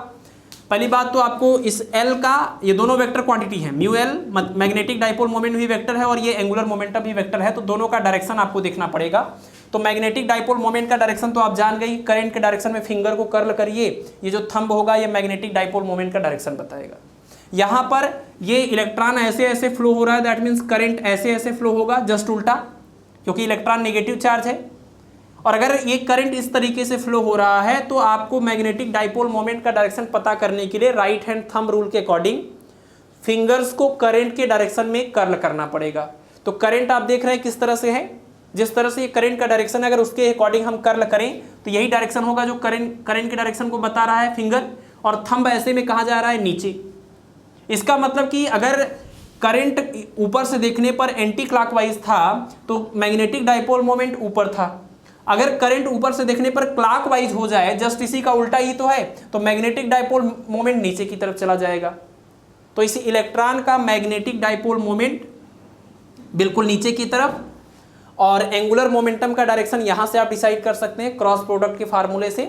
पहली बात तो आपको इस एल का, ये दोनों वेक्टर क्वांटिटी है, mu L magnetic dipole moment भी वेक्टर है और ये एंगुलर मोमेंटम भी वेक्टर है, तो दोनों का डायरेक्शन आपको देखना पड़ेगा। तो मैग्नेटिक डाइपोल मोमेंट का डायरेक्शन तो आप जान गई, करंट के डायरेक्शन में फिंगर को कर्ल करिए, ये जो थंब होगा ये मैग्नेटिक डाइपोल मोमेंट का डायरेक्शन बताएगा। यहाँ पर ये इलेक्ट्रॉन ऐसे ऐसे फ्लो हो रहा है, दैट मीन्स करंट ऐसे ऐसे फ्लो होगा, जस्ट उल्टा, क्योंकि इलेक्ट्रॉन नेगेटिव चार्ज है। और अगर ये करंट इस तरीके से फ्लो हो रहा है, तो आपको मैग्नेटिक डाइपोल मोमेंट का डायरेक्शन पता करने के लिए राइट हैंड थंब रूल के अकॉर्डिंग फिंगर्स को करंट के डायरेक्शन में कर्ल करना पड़ेगा। तो करंट आप देख रहे हैं किस तरह से है, जिस तरह से ये करंट का डायरेक्शन है, अगर उसके अकॉर्डिंग हम कर्ल करें तो यही डायरेक्शन होगा जो करंट के डायरेक्शन को बता रहा है फिंगर, और थंब ऐसे में कहा जा रहा है नीचे। इसका मतलब कि अगर करंट ऊपर से देखने पर एंटी क्लॉकवाइज था तो मैग्नेटिक डाइपोल मोमेंट ऊपर था, अगर करंट ऊपर से देखने पर क्लॉकवाइज हो जाए, जस्ट इसी का उल्टा ही तो है, तो मैग्नेटिक डाइपोल मोमेंट नीचे की तरफ चला जाएगा। तो इस इलेक्ट्रॉन का मैग्नेटिक डाइपोल मोमेंट बिल्कुल नीचे की तरफ, और एंगुलर मोमेंटम का डायरेक्शन यहां से आप डिसाइड कर सकते हैं क्रॉस प्रोडक्ट के फार्मूले से।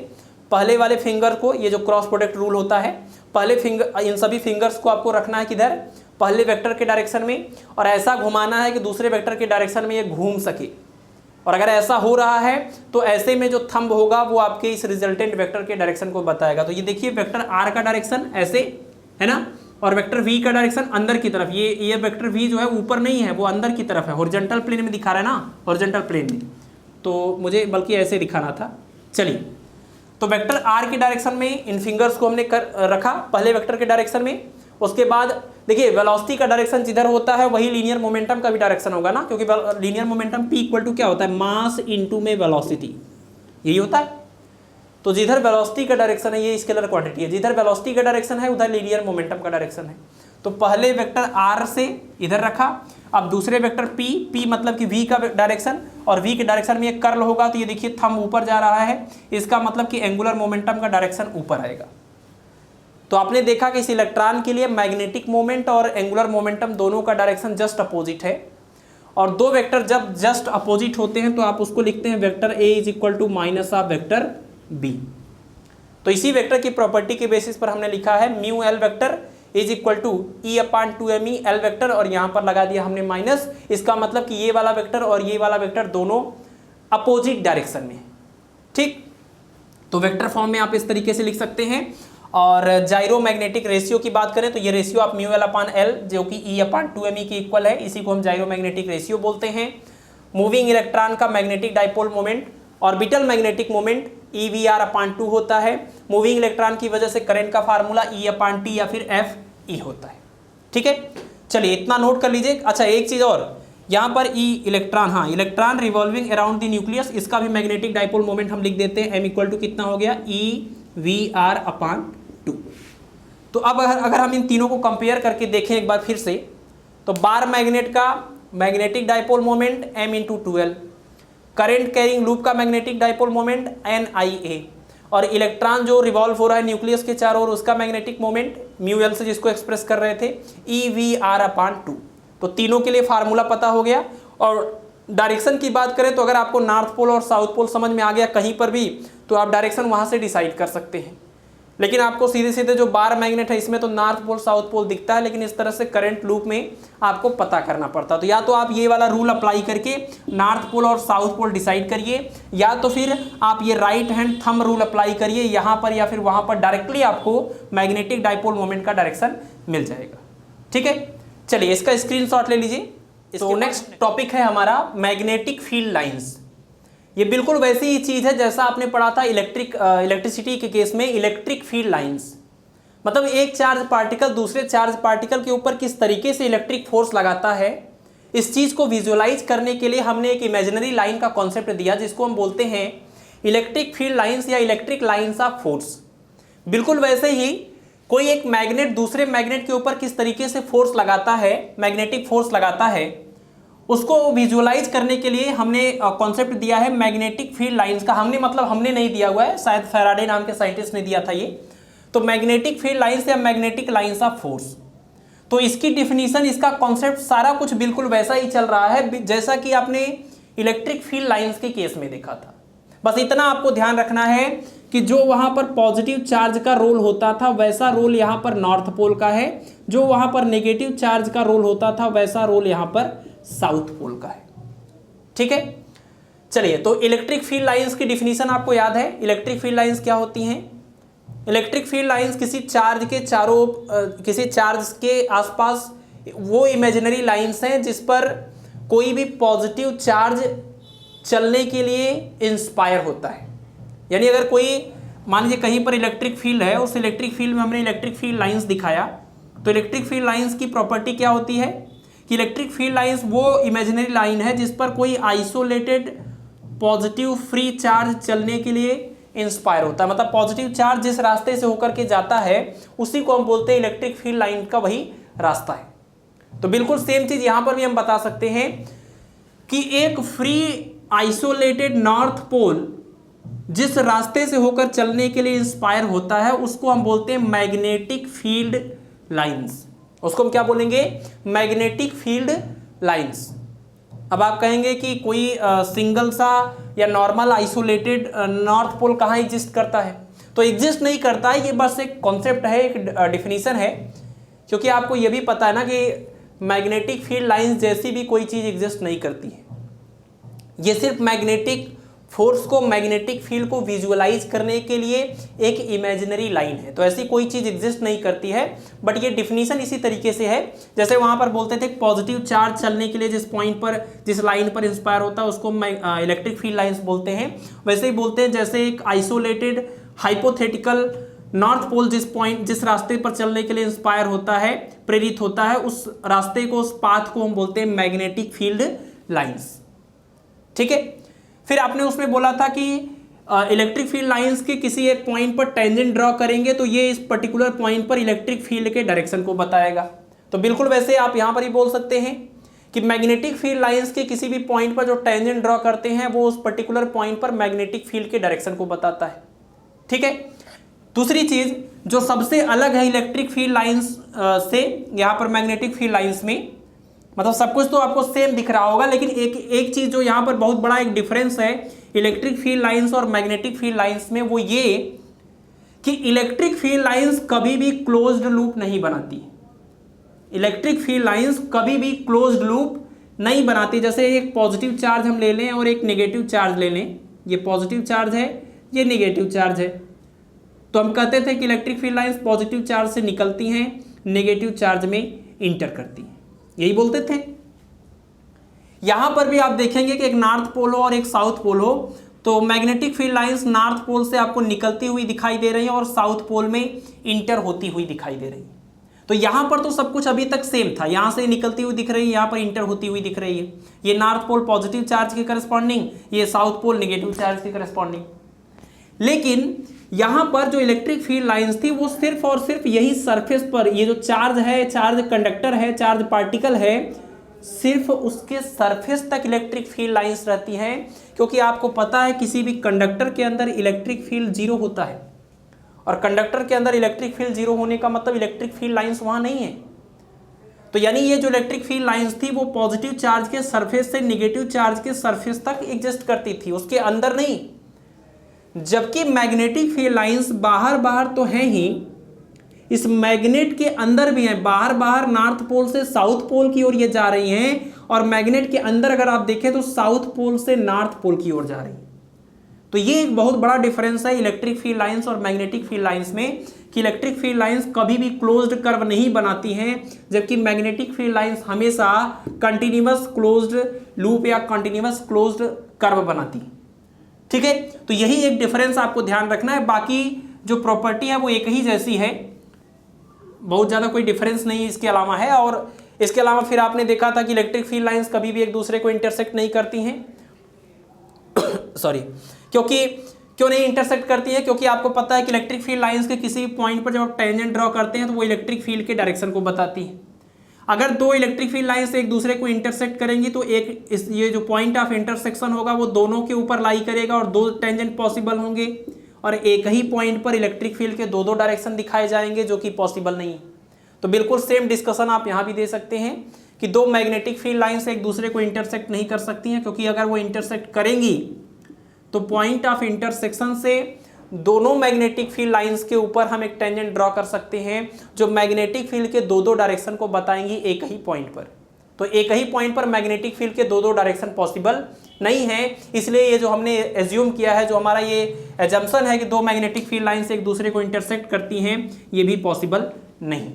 पहले वाले फिंगर को, ये जो क्रॉस प्रोडक्ट रूल होता है, पहले फिंगर, इन सभी फिंगर्स को आपको रखना है किधर, पहले वेक्टर के डायरेक्शन में, और ऐसा घुमाना है कि दूसरे वेक्टर के डायरेक्शन में ये घूम सके। और अगर ऐसा हो रहा है तो ऐसे में जो थंब होगा वो आपके इस रिजल्टेंट वेक्टर के डायरेक्शन को बताएगा। तो ये देखिए वेक्टर आर का डायरेक्शन ऐसे है ना, और वेक्टर वी का डायरेक्शन अंदर की तरफ, ये वेक्टर वी जो है ऊपर नहीं है, वो अंदर की तरफ है, हॉरिजॉन्टल प्लेन में दिखा रहा है ना, हॉरिजॉन्टल प्लेन में, तो मुझे बल्कि ऐसे दिखाना था। चलिए, तो वेक्टर आर के डायरेक्शन में इन फिंगर्स को हमने रखा पहले वेक्टर के डायरेक्शन में। उसके बाद देखिए वेलोसिटी का डायरेक्शन जिधर होता है वही लीनियर मोमेंटम का भी डायरेक्शन होगा ना, क्योंकि linear momentum P equal to क्या होता है, मास इनटू में वेलोसिटी, यही होता है। तो जिधर वेलोसिटी का डायरेक्शन है, ये स्केलर क्वांटिटी है, जिधर वेलोसिटी का डायरेक्शन है उधर लीनियर मोमेंटम का डायरेक्शन है। तो पहले वेक्टर R से इधर रखा, अब दूसरे वेक्टर P मतलब कि V का डायरेक्शन, और V के डायरेक्शन में एक कर्ल होगा, तो ये देखिए थंब ऊपर जा रहा है, इसका मतलब कि एंगुलर मोमेंटम का डायरेक्शन ऊपर आएगा। तो आपने देखा कि इस इलेक्ट्रॉन के लिए मैग्नेटिक मोमेंट और एंगुलर मोमेंटम दोनों का डायरेक्शन जस्ट अपोजिट है, और दो वेक्टर जब जस्ट अपोजिट होते हैं तो आप उसको लिखते हैं vector A is equal to minus of vector B। तो इसी वेक्टर की प्रॉपर्टी के बेसिस पर हमने लिखा है mu L vector is equal to E upon 2me L vector, और यहाँ पर लगा दिया हमने माइनस, इसका मतलब कि ये वाला वेक्टर और ये वाला वेक्टर दोनों अपोजिट डायरेक्शन में, ठीक। तो वेक्टर फॉर्म में आप इस तरीके से लिख सकते हैं। और जाइरोमैग्नेटिक रेशियो की बात करें तो ये रेशियो आप म्यू एल अपान एल जो कि E अपान 2me के इक्वल है, इसी को हम जाइरोमैग्नेटिक रेशियो बोलते हैं। मूविंग इलेक्ट्रॉन का magnetic dipole moment, orbital magnetic moment EVR अपान 2 होता है। मूविंग इलेक्ट्रॉन की वजह से करंट का फार्मूला E अपान T या फिर FE होता है, ठीक है। चलिए इतना नोट कर लीजिए। अच्छा एक चीज़ और, यहाँ पर ई इलेक्ट्रॉन, हाँ electron revolving around the nucleus, इसका भी मैग्नेटिक डाइपोल मोमेंट हम लिख देते हैं, m इक्वल टू कितना हो गया EVR/2। तो अब अगर हम इन तीनों को कंपेयर करके देखें एक बार फिर से, तो बार मैग्नेट का magnetic dipole moment m × 12, current carrying loop का मैग्नेटिक डाइपोल मोमेंट NIA, और इलेक्ट्रॉन जो रिवॉल्व हो रहा है न्यूक्लियस के चारों ओर उसका मैग्नेटिक मोमेंट μL से जिसको एक्सप्रेस कर रहे थे EVR/2। तो तीनों के लिए फार्मूला पता हो गया। और डायरेक्शन की बात करें तो अगर आपको नॉर्थ पोल और साउथ पोल समझ में आ गया कहीं पर भी, तो आप डायरेक्शन वहाँ से डिसाइड कर सकते हैं। लेकिन आपको सीधे सीधे जो बार मैग्नेट है इसमें तो नॉर्थ पोल साउथ पोल दिखता है, लेकिन इस तरह से करंट लूप में आपको पता करना पड़ता। तो या तो आप ये वाला रूल अप्लाई करके नॉर्थ पोल और साउथ पोल डिसाइड करिए, या तो फिर आप ये right hand thumb rule apply करिए यहाँ पर या फिर वहाँ पर, डायरेक्टली आपको मैग्नेटिक डाइपोल मोमेंट का डायरेक्शन मिल जाएगा। ठीक है, चलिए इसका स्क्रीनशॉट ले लीजिए। तो नेक्स्ट टॉपिक है हमारा मैग्नेटिक फील्ड लाइंस। ये बिल्कुल वैसी ही चीज़ है जैसा आपने पढ़ा था इलेक्ट्रिसिटी के केस में इलेक्ट्रिक फील्ड लाइंस। मतलब एक चार्ज पार्टिकल दूसरे चार्ज पार्टिकल के ऊपर किस तरीके से इलेक्ट्रिक फोर्स लगाता है, इस चीज़ को विजुअलाइज करने के लिए हमने एक इमेजिनरी लाइन का कॉन्सेप्ट दिया जिसको हम बोलते हैं इलेक्ट्रिक फील्ड लाइंस या इलेक्ट्रिक लाइंस ऑफ फोर्स। बिल्कुल वैसे ही कोई एक मैग्नेट दूसरे मैग्नेट के ऊपर किस तरीके से फोर्स लगाता है, मैग्नेटिक फोर्स लगाता है, उसको विजुअलाइज करने के लिए हमने कॉन्सेप्ट दिया है मैग्नेटिक फील्ड लाइंस का। हमने मतलब हमने नहीं दिया हुआ है, शायद फैराडे नाम के साइंटिस्ट ने दिया था ये। तो मैग्नेटिक फील्ड लाइंस या मैग्नेटिक लाइंस ऑफ फोर्स, तो इसकी डिफिनीशन, इसका कॉन्सेप्ट सारा कुछ बिल्कुल वैसा ही चल रहा है जैसा कि आपने इलेक्ट्रिक फील्ड लाइंस के केस में देखा था। बस इतना आपको ध्यान रखना है कि जो वहाँ पर पॉजिटिव चार्ज का रोल होता था वैसा रोल यहाँ पर नॉर्थ पोल का है, जो वहाँ पर नेगेटिव चार्ज का रोल होता था वैसा रोल यहाँ पर साउथ पोल का है। ठीक है, चलिए तो इलेक्ट्रिक फील्ड लाइंस की डिफिनीशन आपको याद है। इलेक्ट्रिक फील्ड लाइंस क्या होती हैं? इलेक्ट्रिक फील्ड लाइंस किसी चार्ज के चारों किसी चार्ज के आसपास वो इमेजिनरी लाइंस हैं जिस पर कोई भी पॉजिटिव चार्ज चलने के लिए इंस्पायर होता है। यानी अगर कोई मान लीजिए कहीं पर इलेक्ट्रिक फील्ड है, उस इलेक्ट्रिक फील्ड में हमने इलेक्ट्रिक फील्ड लाइंस दिखाया, तो इलेक्ट्रिक फील्ड लाइंस की प्रॉपर्टी क्या होती है कि इलेक्ट्रिक फील्ड लाइंस वो इमेजिनरी लाइन है जिस पर कोई आइसोलेटेड पॉजिटिव फ्री चार्ज चलने के लिए इंस्पायर होता है। मतलब पॉजिटिव चार्ज जिस रास्ते से होकर के जाता है उसी को हम बोलते हैं इलेक्ट्रिक फील्ड लाइन का वही रास्ता है। तो बिल्कुल सेम चीज यहां पर भी हम बता सकते हैं कि एक फ्री आइसोलेटेड नॉर्थ पोल जिस रास्ते से होकर चलने के लिए इंस्पायर होता है उसको हम बोलते हैं मैग्नेटिक फील्ड लाइंस। उसको हम क्या बोलेंगे? Magnetic field lines. अब आप कहेंगे कि कोई सिंगल सा या नॉर्मल आइसोलेटेड नॉर्थ पोल कहाँ एग्जिस्ट करता है? तो एग्जिस्ट नहीं करता है, ये बस एक कॉन्सेप्ट है, एक डिफिनीशन है। क्योंकि आपको ये भी पता है ना कि मैग्नेटिक फील्ड लाइंस जैसी भी कोई चीज़ एग्जिस्ट नहीं करती है। ये सिर्फ मैग्नेटिक फोर्स को, मैग्नेटिक फील्ड को विजुअलाइज करने के लिए एक इमेजिनरी लाइन है। तो ऐसी कोई चीज़ एग्जिस्ट नहीं करती है। बट ये डिफिनीशन इसी तरीके से है जैसे वहाँ पर बोलते थे पॉजिटिव चार्ज चलने के लिए जिस पॉइंट पर, जिस लाइन पर इंस्पायर होता है उसको इलेक्ट्रिक फील्ड लाइंस बोलते हैं। वैसे ही बोलते हैं जैसे एक आइसोलेटेड हाइपोथेटिकल नॉर्थ पोल जिस रास्ते पर चलने के लिए इंस्पायर होता है, प्रेरित होता है, उस रास्ते को, उस पाथ को हम बोलते हैं मैग्नेटिक फील्ड लाइंस। ठीक है, फिर आपने उसमें बोला था कि इलेक्ट्रिक फील्ड लाइंस के किसी एक पॉइंट पर टेंजेंट ड्रॉ करेंगे तो ये इस पर्टिकुलर पॉइंट पर इलेक्ट्रिक फील्ड के डायरेक्शन को बताएगा। तो बिल्कुल वैसे आप यहाँ पर ही बोल सकते हैं कि मैग्नेटिक फील्ड लाइंस के किसी भी पॉइंट पर जो टेंजेंट ड्रॉ करते हैं वो उस पर्टिकुलर पॉइंट पर मैग्नेटिक फील्ड के डायरेक्शन को बताता है। ठीक है, दूसरी चीज जो सबसे अलग है इलेक्ट्रिक फील्ड लाइंस से यहाँ पर मैग्नेटिक फील्ड लाइंस में, मतलब सब कुछ तो आपको सेम दिख रहा होगा, लेकिन एक चीज जो यहाँ पर बहुत बड़ा एक डिफरेंस है इलेक्ट्रिक फील्ड लाइंस और मैग्नेटिक फील्ड लाइंस में, वो ये कि इलेक्ट्रिक फील्ड लाइंस कभी भी क्लोज्ड लूप नहीं बनाती। इलेक्ट्रिक फील्ड लाइंस कभी भी क्लोज्ड लूप नहीं बनाती। जैसे एक पॉजिटिव चार्ज हम ले लें और एक नेगेटिव चार्ज ले लें, ये पॉजिटिव चार्ज है, ये नेगेटिव चार्ज है, तो हम कहते थे कि electric field lines positive charge से निकलती हैं, नेगेटिव चार्ज में इंटर करती हैं, यही बोलते थे। यहां पर भी आप देखेंगे कि एक नॉर्थ पोल हो और एक साउथ पोल हो, तो magnetic field lines north pole से आपको निकलती हुई दिखाई दे रही है और साउथ पोल में इंटर होती हुई दिखाई दे रही है। तो यहाँ पर तो सब कुछ अभी तक सेम था, यहाँ से निकलती हुई दिख रही है, यहाँ पर इंटर होती हुई दिख रही है। ये नॉर्थ पोल पॉजिटिव चार्ज के करस्पॉन्डिंग, ये साउथ पोल नेगेटिव चार्ज के करस्पॉन्डिंग। लेकिन यहाँ पर जो इलेक्ट्रिक फील्ड लाइंस थी वो सिर्फ और सिर्फ यही सरफेस पर, ये जो चार्ज है, चार्ज कंडक्टर है, चार्ज पार्टिकल है, सिर्फ उसके सरफेस तक इलेक्ट्रिक फील्ड लाइंस रहती हैं। क्योंकि आपको पता है किसी भी कंडक्टर के अंदर इलेक्ट्रिक फील्ड जीरो होता है, और कंडक्टर के अंदर इलेक्ट्रिक फील्ड जीरो होने का मतलब इलेक्ट्रिक फील्ड लाइंस वहां नहीं है। तो यानी ये जो इलेक्ट्रिक फील्ड लाइंस थी वो पॉजिटिव चार्ज के सरफेस से निगेटिव चार्ज के सरफेस तक एग्जिस्ट करती थी, उसके अंदर नहीं। जबकि मैग्नेटिक फील्ड लाइंस बाहर बाहर तो हैं ही, इस मैग्नेट के अंदर भी हैं, बाहर बाहर नॉर्थ पोल से साउथ पोल की ओर ये जा रही हैं, और मैग्नेट के अंदर अगर आप देखें तो साउथ पोल से नॉर्थ पोल की ओर जा रही हैं। तो ये एक बहुत बड़ा डिफरेंस है इलेक्ट्रिक फील्ड लाइंस और मैग्नेटिक फील्ड लाइंस में, कि इलेक्ट्रिक फील्ड लाइंस कभी भी क्लोज्ड कर्व नहीं बनाती हैं, जबकि मैग्नेटिक फील्ड लाइंस हमेशा कंटिन्यूअस क्लोज्ड लूप या कंटिन्यूअस क्लोज्ड कर्व बनाती है। ठीक है, तो यही एक डिफरेंस आपको ध्यान रखना है। बाकी जो प्रॉपर्टी है वो एक ही जैसी है, बहुत ज़्यादा कोई डिफरेंस नहीं इसके अलावा है। और इसके अलावा फिर आपने देखा था कि इलेक्ट्रिक फील्ड लाइंस कभी भी एक दूसरे को इंटरसेक्ट नहीं करती हैं सॉरी, क्यों नहीं इंटरसेक्ट करती है? क्योंकि आपको पता है कि इलेक्ट्रिक फील्ड लाइंस के किसी पॉइंट पर जब आप टेंजेंट ड्रॉ करते हैं तो वो इलेक्ट्रिक फील्ड के डायरेक्शन को बताती है। अगर दो इलेक्ट्रिक फील्ड लाइंस एक दूसरे को इंटरसेक्ट करेंगी तो ये जो पॉइंट ऑफ इंटरसेक्शन होगा वो दोनों के ऊपर लाई करेगा, और दो टेंजेंट पॉसिबल होंगे, और एक ही पॉइंट पर इलेक्ट्रिक फील्ड के दो डायरेक्शन दिखाए जाएंगे, जो कि पॉसिबल नहीं है। तो बिल्कुल सेम डिस्कशन आप यहाँ भी दे सकते हैं कि दो मैग्नेटिक फील्ड लाइंस एक दूसरे को इंटरसेक्ट नहीं कर सकती हैं, क्योंकि अगर वो इंटरसेक्ट करेंगी तो पॉइंट ऑफ इंटरसेक्शन से दोनों मैग्नेटिक फील्ड लाइंस के ऊपर हम एक टेंजेंट ड्रॉ कर सकते हैं, जो मैग्नेटिक फील्ड के दो डायरेक्शन को बताएंगी एक ही पॉइंट पर। तो एक ही पॉइंट पर मैग्नेटिक फील्ड के दो डायरेक्शन पॉसिबल नहीं है, इसलिए ये जो हमने एज्यूम किया है, जो हमारा ये एजम्पशन है कि दो मैग्नेटिक फील्ड लाइंस एक दूसरे को इंटरसेक्ट करती हैं, ये भी पॉसिबल नहीं।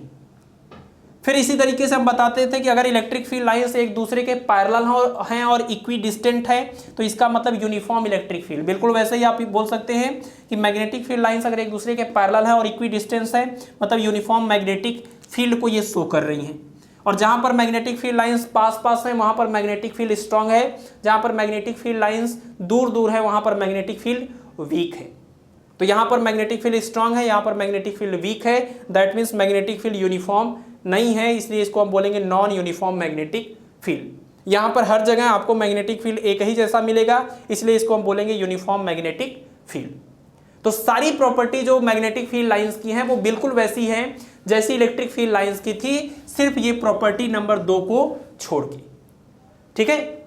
फिर इसी तरीके से हम बताते थे कि अगर इलेक्ट्रिक फील्ड लाइंस एक दूसरे के पैरेलल हैं और इक्वी डिस्टेंट है तो इसका मतलब यूनिफॉर्म इलेक्ट्रिक फील्ड। बिल्कुल वैसे ही आप बोल सकते हैं कि मैग्नेटिक फील्ड लाइंस अगर एक दूसरे के पैरेलल है और इक्वी डिस्टेंस है, मतलब यूनिफॉर्म मैग्नेटिक फील्ड को ये शो कर रही हैं। और जहां पर मैग्नेटिक फील्ड लाइंस पास पास है वहां पर मैग्नेटिक फील्ड स्ट्रांग है, जहां पर मैग्नेटिक फील्ड लाइंस दूर दूर है वहां पर मैग्नेटिक फील्ड वीक है। तो यहां पर मैग्नेटिक फील्ड स्ट्रांग है, यहां पर मैग्नेटिक फील्ड वीक है, that means magnetic field uniform नहीं है, इसलिए इसको हम बोलेंगे नॉन यूनिफॉर्म मैग्नेटिक फील्ड। यहां पर हर जगह आपको मैग्नेटिक फील्ड एक ही जैसा मिलेगा, इसलिए इसको हम बोलेंगे यूनिफॉर्म मैग्नेटिक फील्ड। तो सारी प्रॉपर्टी जो मैग्नेटिक फील्ड लाइंस की हैं वो बिल्कुल वैसी हैं जैसी इलेक्ट्रिक फील्ड लाइंस की थी, सिर्फ ये प्रॉपर्टी नंबर 2 को छोड़ के। ठीक है,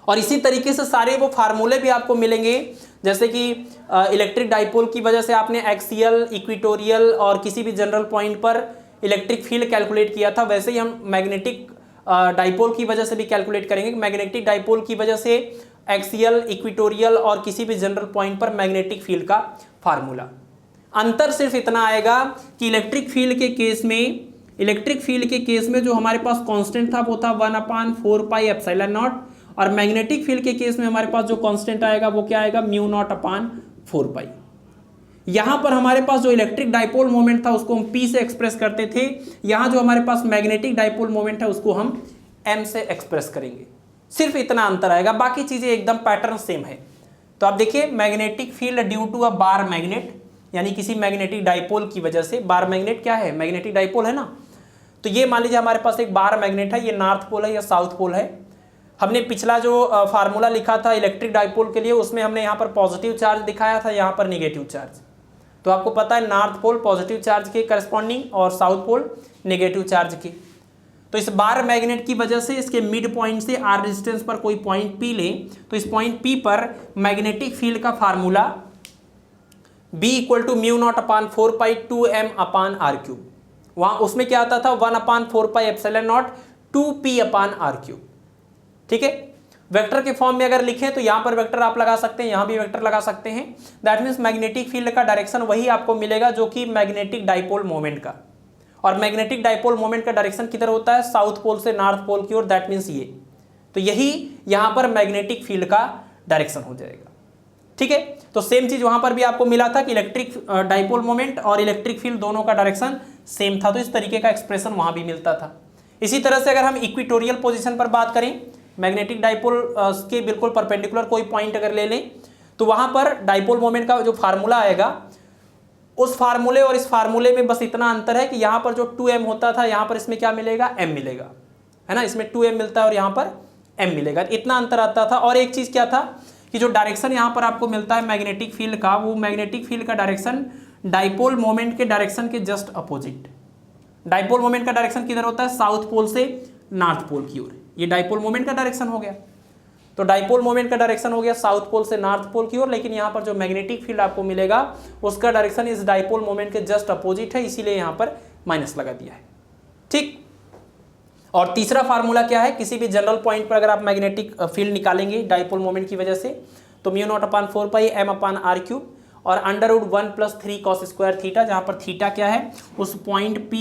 और इसी तरीके से सारे वो फार्मूले भी आपको मिलेंगे, जैसे कि इलेक्ट्रिक डाइपोल की वजह से आपने एक्सियल, इक्वेटोरियल और किसी भी जनरल पॉइंट पर इलेक्ट्रिक फील्ड कैलकुलेट किया था, वैसे ही हम मैग्नेटिक डाइपोल की वजह से भी कैलकुलेट करेंगे। मैग्नेटिक डाइपोल की वजह से एक्सियल, इक्वेटोरियल और किसी भी जनरल पॉइंट पर मैग्नेटिक फील्ड का फार्मूला। अंतर सिर्फ इतना आएगा कि इलेक्ट्रिक फील्ड के केस में जो हमारे पास कांस्टेंट था वो था 1/4 पाई एप्सिलॉन नॉट, और मैग्नेटिक फील्ड के केस में हमारे पास जो कांस्टेंट आएगा वो क्या आएगा, म्यू नॉट अपान 4 पाई। यहां पर हमारे पास जो इलेक्ट्रिक डाइपोल मोमेंट था उसको हम P से एक्सप्रेस करते थे, यहां जो हमारे पास मैग्नेटिक डाइपोल मोमेंट है उसको हम M से एक्सप्रेस करेंगे। सिर्फ इतना अंतर आएगा, बाकी चीजें एकदम पैटर्न सेम है। तो आप देखिए, magnetic field due to a bar magnet, यानी किसी मैग्नेटिक डाइपोल की वजह से। बार मैग्नेट क्या है, मैग्नेटिक डाइपोल है ना। तो ये मान लीजिए हमारे पास एक बार मैग्नेट है, ये नॉर्थ पोल है या साउथ पोल है। हमने पिछला जो फार्मूला लिखा था इलेक्ट्रिक डाइपोल के लिए, उसमें हमने यहाँ पर पॉजिटिव चार्ज दिखाया था, यहाँ पर निगेटिव चार्ज। तो आपको पता है नॉर्थ पोल पॉजिटिव चार्ज के करस्पॉन्डिंग और साउथ पोल नेगेटिव चार्ज के। तो इस बार मैग्नेट की वजह से इसके मिड पॉइंट से r डिस्टेंस पर कोई पॉइंट P लें, तो इस पॉइंट P पर मैग्नेटिक फील्ड का फार्मूला B = म्यू नॉट अपान 4 पाई 2m अपान r क्यूब। वहां उसमें क्या आता था 1/4 pi epsilon not 2p upon r cube. ठीक है, वेक्टर के फॉर्म में अगर लिखें तो यहां पर वेक्टर आप लगा सकते हैं, यहां भी वेक्टर लगा सकते हैं। दैट मीन्स मैग्नेटिक फील्ड का डायरेक्शन वही आपको मिलेगा जो कि मैग्नेटिक डाइपोल मोमेंट का, और मैग्नेटिक डाइपोल मोमेंट का डायरेक्शन किधर होता है, साउथ पोल से नॉर्थ पोल की ओर। दैट मीन्स ये, तो यही यहां पर मैग्नेटिक फील्ड का डायरेक्शन हो जाएगा। ठीक है, तो सेम चीज वहां पर भी आपको मिला था कि इलेक्ट्रिक डाइपोल मोमेंट और इलेक्ट्रिक फील्ड दोनों का डायरेक्शन सेम था, तो इस तरीके का एक्सप्रेशन वहाँ भी मिलता था। इसी तरह से अगर हम इक्वेटोरियल पोजीशन पर बात करें, मैग्नेटिक डाइपोल के बिल्कुल परपेंडिकुलर कोई पॉइंट अगर ले लें, तो वहाँ पर डाइपोल मोमेंट का जो फार्मूला आएगा, उस फार्मूले और इस फार्मूले में बस इतना अंतर है कि यहाँ पर जो 2m होता था, यहाँ पर इसमें क्या मिलेगा, m मिलेगा, है ना। इसमें 2m मिलता है और यहाँ पर m मिलेगा, इतना अंतर आता था। और एक चीज़ क्या था कि जो डायरेक्शन यहाँ पर आपको मिलता है मैग्नेटिक फील्ड का, वो मैग्नेटिक फील्ड का डायरेक्शन डाइपोल मोमेंट के डायरेक्शन के जस्ट अपोजिट। डाइपोल मोमेंट का डायरेक्शन किधर होता है, साउथ पोल से नॉर्थ पोल की ओर। ये डाइपोल मोमेंट का डायरेक्शन हो गया। तो डाइपोल मोमेंट का डायरेक्शन हो गया साउथ पोल से नॉर्थ पोल की ओर, लेकिन यहाँ पर जो मैग्नेटिक फील्ड आपको मिलेगा उसका डायरेक्शन इस डाइपोल मोमेंट के जस्ट अपोजिट है, इसीलिए यहाँ पर माइनस लगा दिया है। ठीक। और तीसरा फार्मूला क्या है, किसी भी जनरल पॉइंट पर अगर आप मैग्नेटिक फील्ड निकालेंगे डाइपोल मोमेंट की वजह से, तो μ0/4πm/r³ और √1 + 3 cos² थीटा, जहाँ पर थीटा क्या है, उस पॉइंट P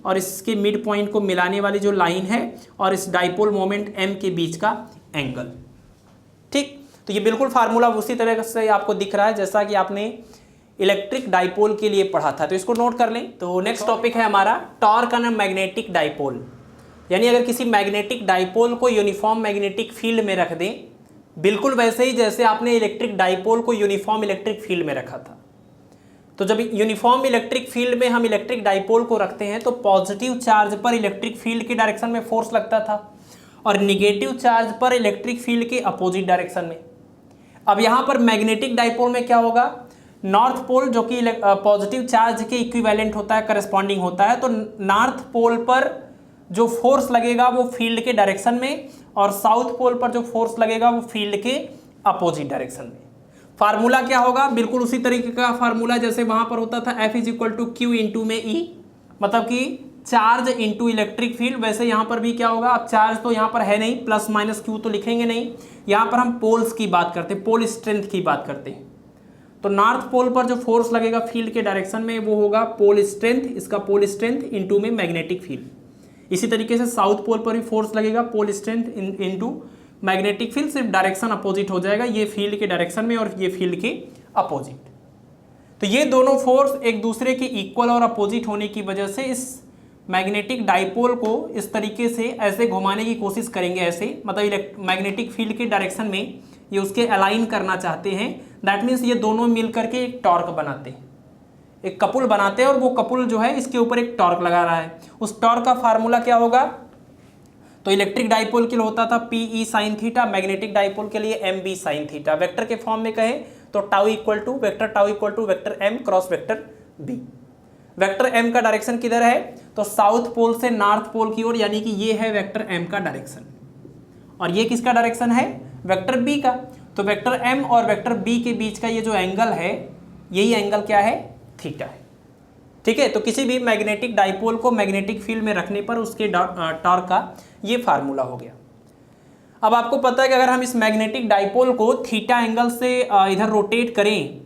और इसके मिड पॉइंट को मिलाने वाली जो लाइन है और इस डाइपोल मोमेंट M के बीच का एंगल। ठीक। तो ये बिल्कुल फार्मूला उसी तरह से आपको दिख रहा है जैसा कि आपने इलेक्ट्रिक डाइपोल के लिए पढ़ा था, तो इसको नोट कर लें। तो नेक्स्ट टॉपिक है हमारा टॉर्क ऑन मैग्नेटिक डाइपोल, यानी अगर किसी मैग्नेटिक डाइपोल को यूनिफॉर्म मैग्नेटिक फील्ड में रख दें, बिल्कुल वैसे ही जैसे आपने इलेक्ट्रिक डाइपोल को यूनिफॉर्म इलेक्ट्रिक फील्ड में रखा था। तो जब यूनिफॉर्म इलेक्ट्रिक फील्ड में हम इलेक्ट्रिक डाइपोल को रखते हैं तो पॉजिटिव चार्ज पर इलेक्ट्रिक फील्ड के डायरेक्शन में फोर्स लगता था और निगेटिव चार्ज पर इलेक्ट्रिक फील्ड के अपोजिट डायरेक्शन में। अब यहाँ पर मैग्नेटिक डाइपोल में क्या होगा, नॉर्थ पोल जो कि पॉजिटिव चार्ज के इक्विवेलेंट होता है, करस्पॉन्डिंग होता है, तो नॉर्थ पोल पर जो फोर्स लगेगा वो फील्ड के डायरेक्शन में और साउथ पोल पर जो फोर्स लगेगा वो फील्ड के अपोजिट डायरेक्शन में। फार्मूला क्या होगा, बिल्कुल उसी तरीके का फार्मूला जैसे वहां पर होता था F = Q × में E, मतलब कि चार्ज इंटू इलेक्ट्रिक फील्ड। वैसे यहाँ पर भी क्या होगा, अब चार्ज तो यहाँ पर है नहीं, +- तो लिखेंगे नहीं, यहाँ पर हम पोल्स की बात करते हैं, पोल स्ट्रेंथ की बात करते हैं। तो नॉर्थ पोल पर जो फोर्स लगेगा फील्ड के डायरेक्शन में वो होगा पोल स्ट्रेंथ, इसका पोल स्ट्रेंथ इंटू में मैग्नेटिक फील्ड। इसी तरीके से साउथ पोल पर भी फोर्स लगेगा pole strength into magnetic field, सिर्फ डायरेक्शन अपोजिट हो जाएगा, ये फील्ड के डायरेक्शन में और ये फील्ड के अपोजिट। तो ये दोनों फोर्स एक दूसरे के इक्वल और अपोजिट होने की वजह से इस मैग्नेटिक डाइपोल को इस तरीके से ऐसे घुमाने की कोशिश करेंगे, ऐसे मतलब मैग्नेटिक फील्ड के डायरेक्शन में ये उसके अलाइन करना चाहते हैं। दैट मीन्स ये दोनों मिल करके एक टॉर्क बनाते हैं, एक कपुल बनाते हैं और वो कपुल जो है इसके ऊपर एक टॉर्क लगा रहा है। उस टॉर्क का फार्मूला क्या होगा, तो इलेक्ट्रिक डाइपोल के लिए होता था PE sin theta, magnetic dipole के लिए MB sin थीटा। वेक्टर के फॉर्म में कहे तो tau equal to vector M cross vector B। Vector M का डायरेक्शन किधर है, तो साउथ पोल से नॉर्थ पोल की ओर, यानी कि ये है वेक्टर M का डायरेक्शन और ये किसका डायरेक्शन है, वेक्टर B का। तो वेक्टर M और वेक्टर B के बीच का ये जो एंगल है, यही एंगल क्या है, थीटा है। ठीक है। तो किसी भी मैग्नेटिक डाइपोल को मैग्नेटिक फील्ड में रखने पर उसके टॉर्क का ये फार्मूला हो गया। अब आपको पता है कि अगर हम इस मैग्नेटिक डाइपोल को थीटा एंगल से इधर रोटेट करें,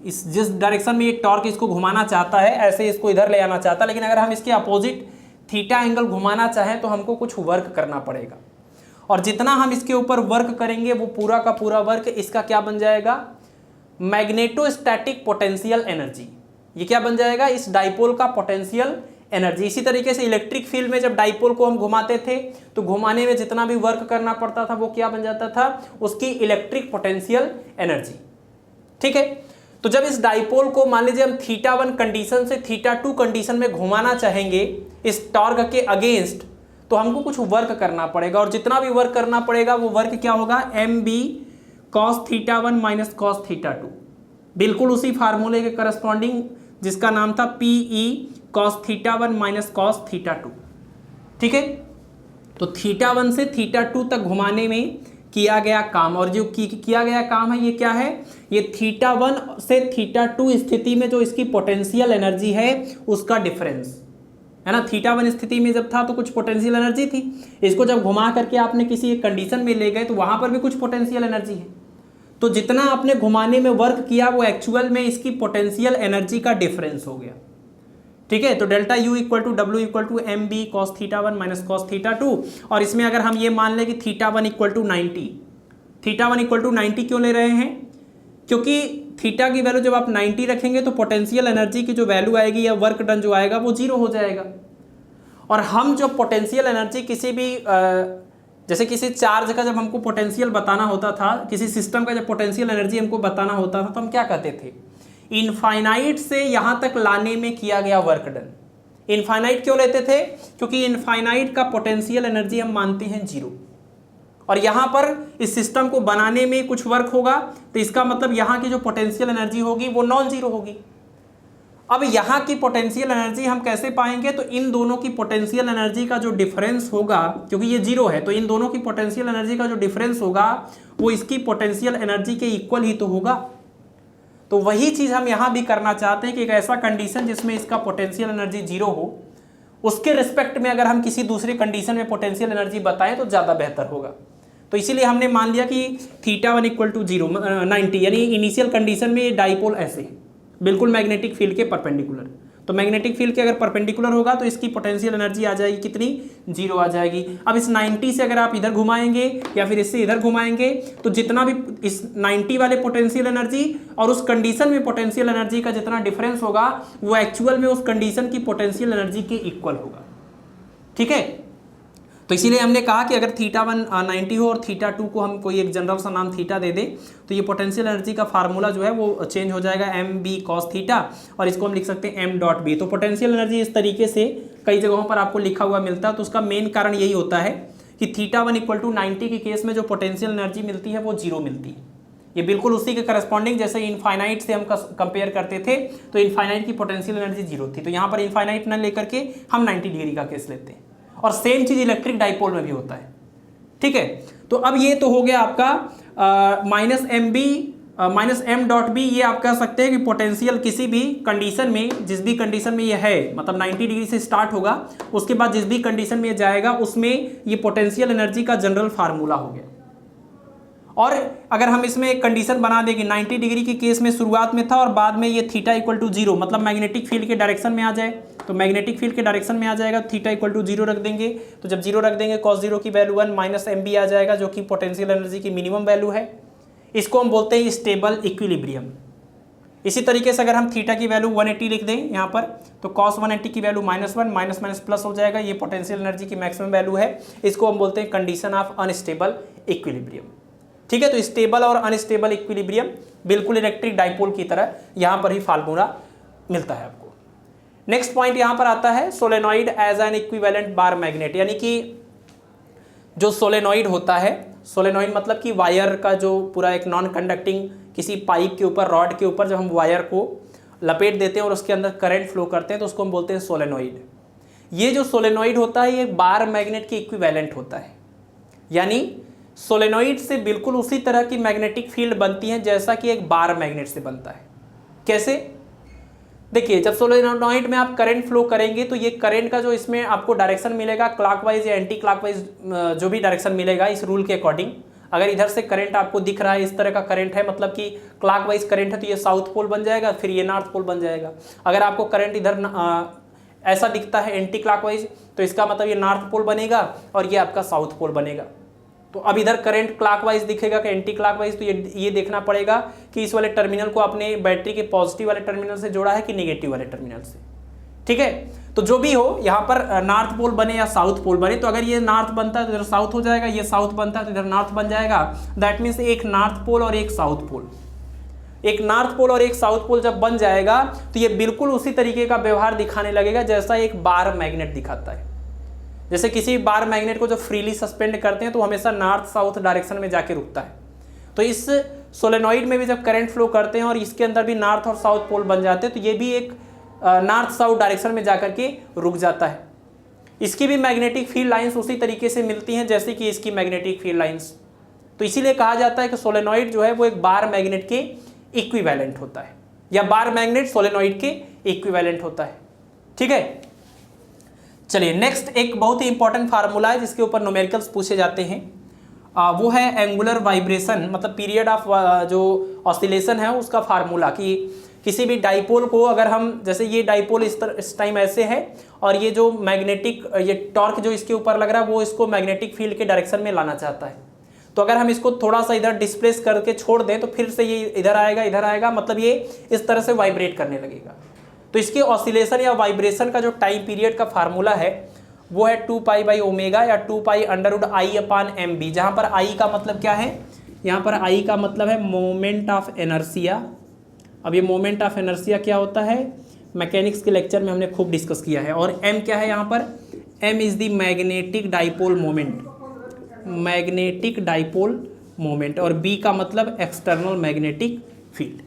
इस जिस डायरेक्शन में ये टॉर्क इसको घुमाना चाहता है, ऐसे इसको इधर ले आना चाहता है, लेकिन अगर हम इसके अपोजिट थीटा एंगल घुमाना चाहें तो हमको कुछ वर्क करना पड़ेगा और जितना हम इसके ऊपर वर्क करेंगे वो पूरा का पूरा वर्क इसका क्या बन जाएगा, मैग्नेटोस्टैटिक पोटेंशियल एनर्जी। ये क्या बन जाएगा, इस डाइपोल का पोटेंशियल एनर्जी। इसी तरीके से इलेक्ट्रिक फील्ड में जब डाइपोल को हम घुमाते थे तो घुमाने में जितना भी वर्क करना पड़ता था वो क्या बन जाता था, उसकी इलेक्ट्रिक पोटेंशियल एनर्जी। ठीक है। तो जब इस डाइपोल को मान लीजिए हम θ1 कंडीशन से θ2 कंडीशन में घुमाना चाहेंगे इस टॉर्क के अगेंस्ट, तो हमको कुछ वर्क करना पड़ेगा और जितना भी वर्क करना पड़ेगा वो वर्क क्या होगा, MB cos θ1 - cos θ2, बिल्कुल उसी फार्मूले के करस्पॉन्डिंग जिसका नाम था PE cos θ1 - cos θ2। ठीक है। तो θ1 से θ2 तक घुमाने में किया गया काम, और जो किया गया काम है ये क्या है, ये θ1 से θ2 स्थिति में जो इसकी पोटेंशियल एनर्जी है उसका डिफरेंस है ना। θ1 स्थिति में जब था तो कुछ पोटेंशियल एनर्जी थी, इसको जब घुमा करके आपने किसी एक कंडीशन में ले गए तो वहां पर भी कुछ पोटेंशियल एनर्जी है। तो जितना आपने घुमाने में वर्क किया वो एक्चुअल में इसकी पोटेंशियल एनर्जी का डिफरेंस हो गया। ठीक है। तो delta U = W = MB cos θ1 - cos θ2, और इसमें अगर हम ये मान लें कि θ1 = 90, θ1 = 90 क्यों ले रहे हैं, क्योंकि थीटा की वैल्यू जब आप 90 रखेंगे तो पोटेंशियल एनर्जी की जो वैल्यू आएगी या वर्क डन जो आएगा वो 0 हो जाएगा। और हम जो पोटेंशियल एनर्जी किसी भी जैसे किसी चार्ज का जब हमको पोटेंशियल बताना होता था, किसी सिस्टम का जब पोटेंशियल एनर्जी हमको बताना होता था तो हम क्या कहते थे, इनफाइनाइट से यहाँ तक लाने में किया गया वर्क डन। इनफाइनाइट क्यों लेते थे, क्योंकि इनफाइनाइट का पोटेंशियल एनर्जी हम मानते हैं 0, और यहाँ पर इस सिस्टम को बनाने में कुछ वर्क होगा तो इसका मतलब यहाँ की जो पोटेंशियल एनर्जी होगी वो नॉन जीरो होगी। अब यहाँ की पोटेंशियल एनर्जी हम कैसे पाएंगे, तो इन दोनों की पोटेंशियल एनर्जी का जो डिफरेंस होगा, क्योंकि ये 0 है तो इन दोनों की पोटेंशियल एनर्जी का जो डिफरेंस होगा वो इसकी पोटेंशियल एनर्जी के इक्वल ही तो होगा। तो वही चीज़ हम यहाँ भी करना चाहते हैं कि एक ऐसा कंडीशन जिसमें इसका पोटेंशियल एनर्जी 0 हो, उसके रिस्पेक्ट में अगर हम किसी दूसरे कंडीशन में पोटेंशियल एनर्जी बताएं तो ज़्यादा बेहतर होगा। तो इसीलिए हमने मान लिया कि θ1 = 0 90, यानी इनिशियल कंडीशन में ये डाइपोल ऐसे बिल्कुल मैग्नेटिक फील्ड के परपेंडिकुलर। तो मैग्नेटिक फील्ड के अगर परपेंडिकुलर होगा तो इसकी पोटेंशियल एनर्जी आ जाएगी कितनी, 0 आ जाएगी। अब इस 90 से अगर आप इधर घुमाएंगे या फिर इससे इधर घुमाएंगे तो जितना भी इस 90 वाले पोटेंशियल एनर्जी और उस कंडीशन में पोटेंशियल एनर्जी का जितना डिफरेंस होगा वो एक्चुअल में उस कंडीशन की पोटेंशियल एनर्जी के इक्वल होगा। ठीक है, तो इसीलिए हमने कहा कि अगर θ1 90 हो और θ2 को हम कोई एक जनरल सा नाम थीटा दे दे तो ये पोटेंशियल एनर्जी का फार्मूला जो है वो चेंज हो जाएगा mb cos θ, और इसको हम लिख सकते हैं m.b। तो पोटेंशियल एनर्जी इस तरीके से कई जगहों पर आपको लिखा हुआ मिलता है। तो उसका मेन कारण यही होता है कि θ1 = 90 के केस में जो पोटेंशियल एनर्जी मिलती है वो 0 मिलती है। ये बिल्कुल उसी के करस्पॉन्डिंग जैसे इनफाइनाइट से हम कंपेयर करते थे तो इनफाइनाइट की पोटेंशियल एनर्जी 0 थी, तो यहाँ पर इनफाइनाइट न लेकर के हम 90 डिग्री का केस लेते हैं। और सेम चीज इलेक्ट्रिक डाइपोल में भी होता है। ठीक है, तो अब ये तो हो गया आपका -m.b, ये आप कह सकते हैं कि पोटेंशियल किसी भी कंडीशन में, जिस भी कंडीशन में ये है, मतलब 90 डिग्री से स्टार्ट होगा, उसके बाद जिस भी कंडीशन में ये जाएगा उसमें ये पोटेंशियल एनर्जी का जनरल फार्मूला हो गया। और अगर हम इसमें एक कंडीशन बना देंगे 90 डिग्री के केस में शुरुआत में था और बाद में ये θ = 0, मतलब मैग्नेटिक फील्ड के डायरेक्शन में आ जाए, तो मैग्नेटिक फील्ड के डायरेक्शन में आ जाएगा, θ = 0 रख देंगे। तो जब 0 रख देंगे cos 0 की वैल्यू 1 -mb आ जाएगा, जो कि पोटेंशियल एनर्जी की मिनिमम वैल्यू है। इसको हम बोलते हैं स्टेबल इक्विलिब्रियम। इसी तरीके से अगर हम θ की वैल्यू 180 लिख दें यहाँ पर, तो cos 180 की वैल्यू -1 प्लस हो जाएगा, ये पोटेंशियल एनर्जी की मैक्सिमम वैल्यू है। इसको हम बोलते हैं कंडीशन ऑफ अनस्टेबल इक्विलिब्रियम। ठीक है, तो स्टेबल और अनस्टेबल इक्विलिब्रियम बिल्कुल इलेक्ट्रिक डाइपोल की तरह यहाँ पर ही फार्मूला मिलता है आपको। नेक्स्ट पॉइंट यहाँ पर आता है solenoid as an equivalent bar magnet, यानी कि जो सोलेनॉइड होता है, सोलेनॉइड मतलब कि वायर का जो पूरा एक नॉन कंडक्टिंग किसी पाइप के ऊपर, रॉड के ऊपर जब हम वायर को लपेट देते हैं और उसके अंदर करंट फ्लो करते हैं तो उसको हम बोलते हैं सोलेनॉइड। ये जो सोलेनॉइड होता है ये बार मैग्नेट के इक्विवेलेंट होता है, यानी सोलेनॉइड से बिल्कुल उसी तरह की मैग्नेटिक फील्ड बनती है जैसा कि एक बार मैग्नेट से बनता है। कैसे, देखिए जब सोलेनॉइड में आप करंट फ्लो करेंगे तो ये करंट का जो इसमें आपको डायरेक्शन मिलेगा क्लॉकवाइज या एंटी क्लॉकवाइज, जो भी डायरेक्शन मिलेगा इस रूल के अकॉर्डिंग, अगर इधर से करंट आपको दिख रहा है, इस तरह का करंट है, मतलब कि क्लॉकवाइज करंट है, तो ये साउथ पोल बन जाएगा, फिर ये नॉर्थ पोल बन जाएगा। अगर आपको करंट इधर ऐसा दिखता है एंटी क्लॉकवाइज, तो इसका मतलब ये नॉर्थ पोल बनेगा और ये आपका साउथ पोल बनेगा। तो अब इधर करंट क्लॉकवाइज दिखेगा कि एंटी क्लॉकवाइज, तो ये देखना पड़ेगा कि इस वाले टर्मिनल को आपने बैटरी के पॉजिटिव वाले टर्मिनल से जोड़ा है कि नेगेटिव वाले टर्मिनल से। ठीक है, तो जो भी हो, यहाँ पर नॉर्थ पोल बने या साउथ पोल बने, तो अगर ये नॉर्थ बनता है तो इधर साउथ हो जाएगा, ये साउथ बनता है तो इधर नॉर्थ बन जाएगा। दैट मीन्स एक नॉर्थ पोल और एक साउथ पोल, एक नॉर्थ पोल और एक साउथ पोल जब बन जाएगा तो ये बिल्कुल उसी तरीके का व्यवहार दिखाने लगेगा जैसा एक बार मैग्नेट दिखाता है। जैसे किसी बार मैग्नेट को जब फ्रीली सस्पेंड करते हैं तो हमेशा नॉर्थ साउथ डायरेक्शन में जाके रुकता है, तो इस सोलेनॉइड में भी जब करंट फ्लो करते हैं और इसके अंदर भी नॉर्थ और साउथ पोल बन जाते हैं तो ये भी एक नॉर्थ साउथ डायरेक्शन में जाकर के रुक जाता है। इसकी भी मैग्नेटिक फील्ड लाइंस उसी तरीके से मिलती हैं जैसे कि इसकी मैग्नेटिक फील्ड लाइंस। तो इसीलिए कहा जाता है कि सोलेनॉइड जो है वो एक बार मैग्नेट के इक्विवेलेंट होता है, या बार मैग्नेट सोलेनॉइड के इक्विवेलेंट होता है। ठीक है, चलिए नेक्स्ट एक बहुत ही इंपॉर्टेंट फार्मूला है जिसके ऊपर न्यूमेरिकल्स पूछे जाते हैं, वो है एंगुलर वाइब्रेशन, मतलब पीरियड ऑफ जो ऑसिलेशन है उसका फार्मूला। कि किसी भी डाइपोल को अगर हम, जैसे ये डाइपोल इस टाइम ऐसे है और ये जो मैग्नेटिक, ये टॉर्क जो इसके ऊपर लग रहा है वो इसको मैग्नेटिक फील्ड के डायरेक्शन में लाना चाहता है, तो अगर हम इसको थोड़ा सा इधर डिस्प्लेस करके छोड़ दें तो फिर से ये इधर आएगा, मतलब ये इस तरह से वाइब्रेट करने लगेगा। तो इसके ऑसिलेशन या वाइब्रेशन का जो टाइम पीरियड का फार्मूला है वो है 2π/ω या 2π√I/mb, जहाँ पर I का मतलब क्या है, यहाँ पर I का मतलब है मोमेंट ऑफ इनर्शिया। अब ये मोमेंट ऑफ इनर्शिया क्या होता है, मैकेनिक्स के लेक्चर में हमने खूब डिस्कस किया है। और M क्या है, यहाँ पर M is the magnetic dipole moment, magnetic dipole moment, और B का मतलब एक्सटर्नल मैग्नेटिक फील्ड।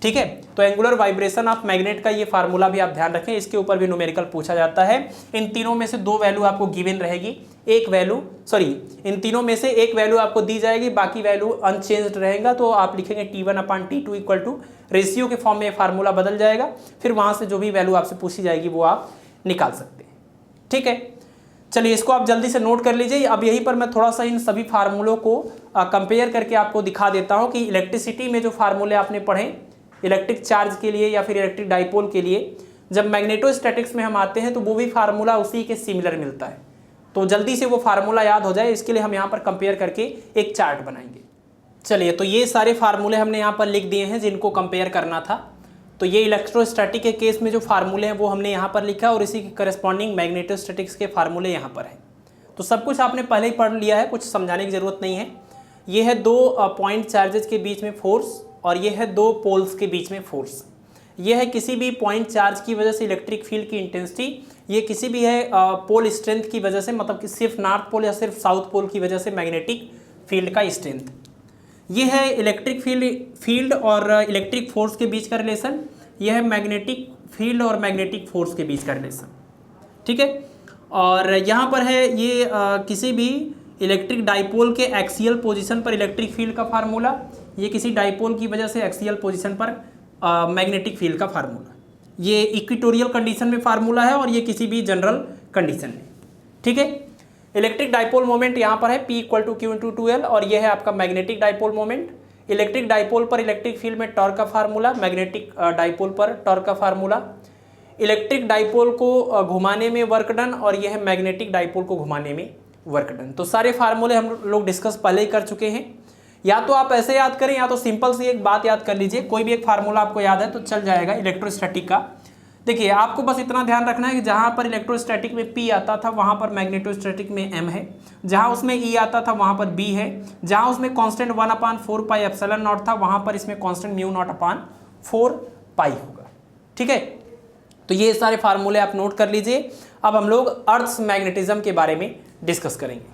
ठीक है, तो एंगुलर वाइब्रेशन ऑफ मैग्नेट का ये फार्मूला भी आप ध्यान रखें, इसके ऊपर भी न्यूमेरिकल पूछा जाता है। इन तीनों में से दो वैल्यू आपको गिवन रहेगी, इन तीनों में से एक वैल्यू आपको दी जाएगी, बाकी वैल्यू अनचेंज्ड रहेगा। तो आप लिखेंगे T1/T2 इक्वल टू रेशियो के फॉर्म में फार्मूला बदल जाएगा, फिर वहां से जो भी वैल्यू आपसे पूछी जाएगी वो आप निकाल सकते हैं। ठीक है, चलिए इसको आप जल्दी से नोट कर लीजिए। अब यहीं पर मैं थोड़ा सा इन सभी फार्मूलों को कंपेयर करके आपको दिखा देता हूं कि इलेक्ट्रिसिटी में जो फार्मूले आपने पढ़े इलेक्ट्रिक चार्ज के लिए या फिर इलेक्ट्रिक डाइपोल के लिए, जब मैग्नेटोस्टैटिक्स में हम आते हैं तो वो भी फार्मूला उसी के सिमिलर मिलता है। तो जल्दी से वो फार्मूला याद हो जाए, इसके लिए हम यहाँ पर कंपेयर करके एक चार्ट बनाएंगे। चलिए, तो ये सारे फार्मूले हमने यहाँ पर लिख दिए हैं जिनको कंपेयर करना था। तो ये इलेक्ट्रोस्टैटिक के केस में जो फार्मूले हैं वो हमने यहाँ पर लिखा और इसी के करस्पॉन्डिंग मैग्नेटोस्टैटिक्स के फार्मूले यहाँ पर हैं। तो सब कुछ आपने पहले ही पढ़ लिया है, कुछ समझाने की ज़रूरत नहीं है। ये है दो पॉइंट चार्जेस के बीच में फोर्स और ये है दो पोल्स के बीच में फोर्स। ये है किसी भी पॉइंट चार्ज की वजह से इलेक्ट्रिक फील्ड की इंटेंसिटी, ये किसी भी है पोल स्ट्रेंथ की वजह से, मतलब कि सिर्फ नॉर्थ पोल या सिर्फ साउथ पोल की वजह से मैग्नेटिक फील्ड का स्ट्रेंथ। ये है इलेक्ट्रिक फील्ड और इलेक्ट्रिक फोर्स के बीच का रिलेशन, ये है मैग्नेटिक फील्ड और मैग्नेटिक फोर्स के बीच का रिलेशन। ठीक है, और यहाँ पर है ये किसी भी इलेक्ट्रिक डाइपोल के एक्सियल पोजीशन पर इलेक्ट्रिक फील्ड का फार्मूला, ये किसी डाइपोल की वजह से एक्सियल पोजीशन पर मैग्नेटिक फील्ड का फार्मूला। ये इक्वेटोरियल कंडीशन में फार्मूला है और ये किसी भी जनरल कंडीशन में। ठीक है, इलेक्ट्रिक डाइपोल मोमेंट यहाँ पर है P = Q/2L और ये है आपका magnetic dipole moment. Electric dipole पर इलेक्ट्रिक फील्ड में टॉर्क का फार्मूला, मैग्नेटिक डाइपोल पर टॉर्क का फार्मूला। इलेक्ट्रिक डाइपोल को घुमाने में वर्क डन और यह है मैग्नेटिक डाइपोल को घुमाने में वर्क डन। तो सारे फार्मूले हम लोग डिस्कस पहले ही कर चुके हैं। या तो आप ऐसे याद करें या तो सिंपल सी एक बात याद कर लीजिए, कोई भी एक फार्मूला आपको याद है तो चल जाएगा इलेक्ट्रोस्टैटिक का। देखिए, आपको बस इतना ध्यान रखना है कि जहाँ पर इलेक्ट्रोस्टैटिक में P आता था वहाँ पर मैग्नेटोस्टैटिक में M है, जहाँ उसमें E आता था वहाँ पर B है, जहाँ उसमें कांस्टेंट 1/4πε0 था वहाँ पर इसमें कांस्टेंट μ0/4π होगा। ठीक है, तो ये सारे फार्मूले आप नोट कर लीजिए। अब हम लोग अर्थ मैग्नेटिज्म के बारे में डिस्कस करेंगे।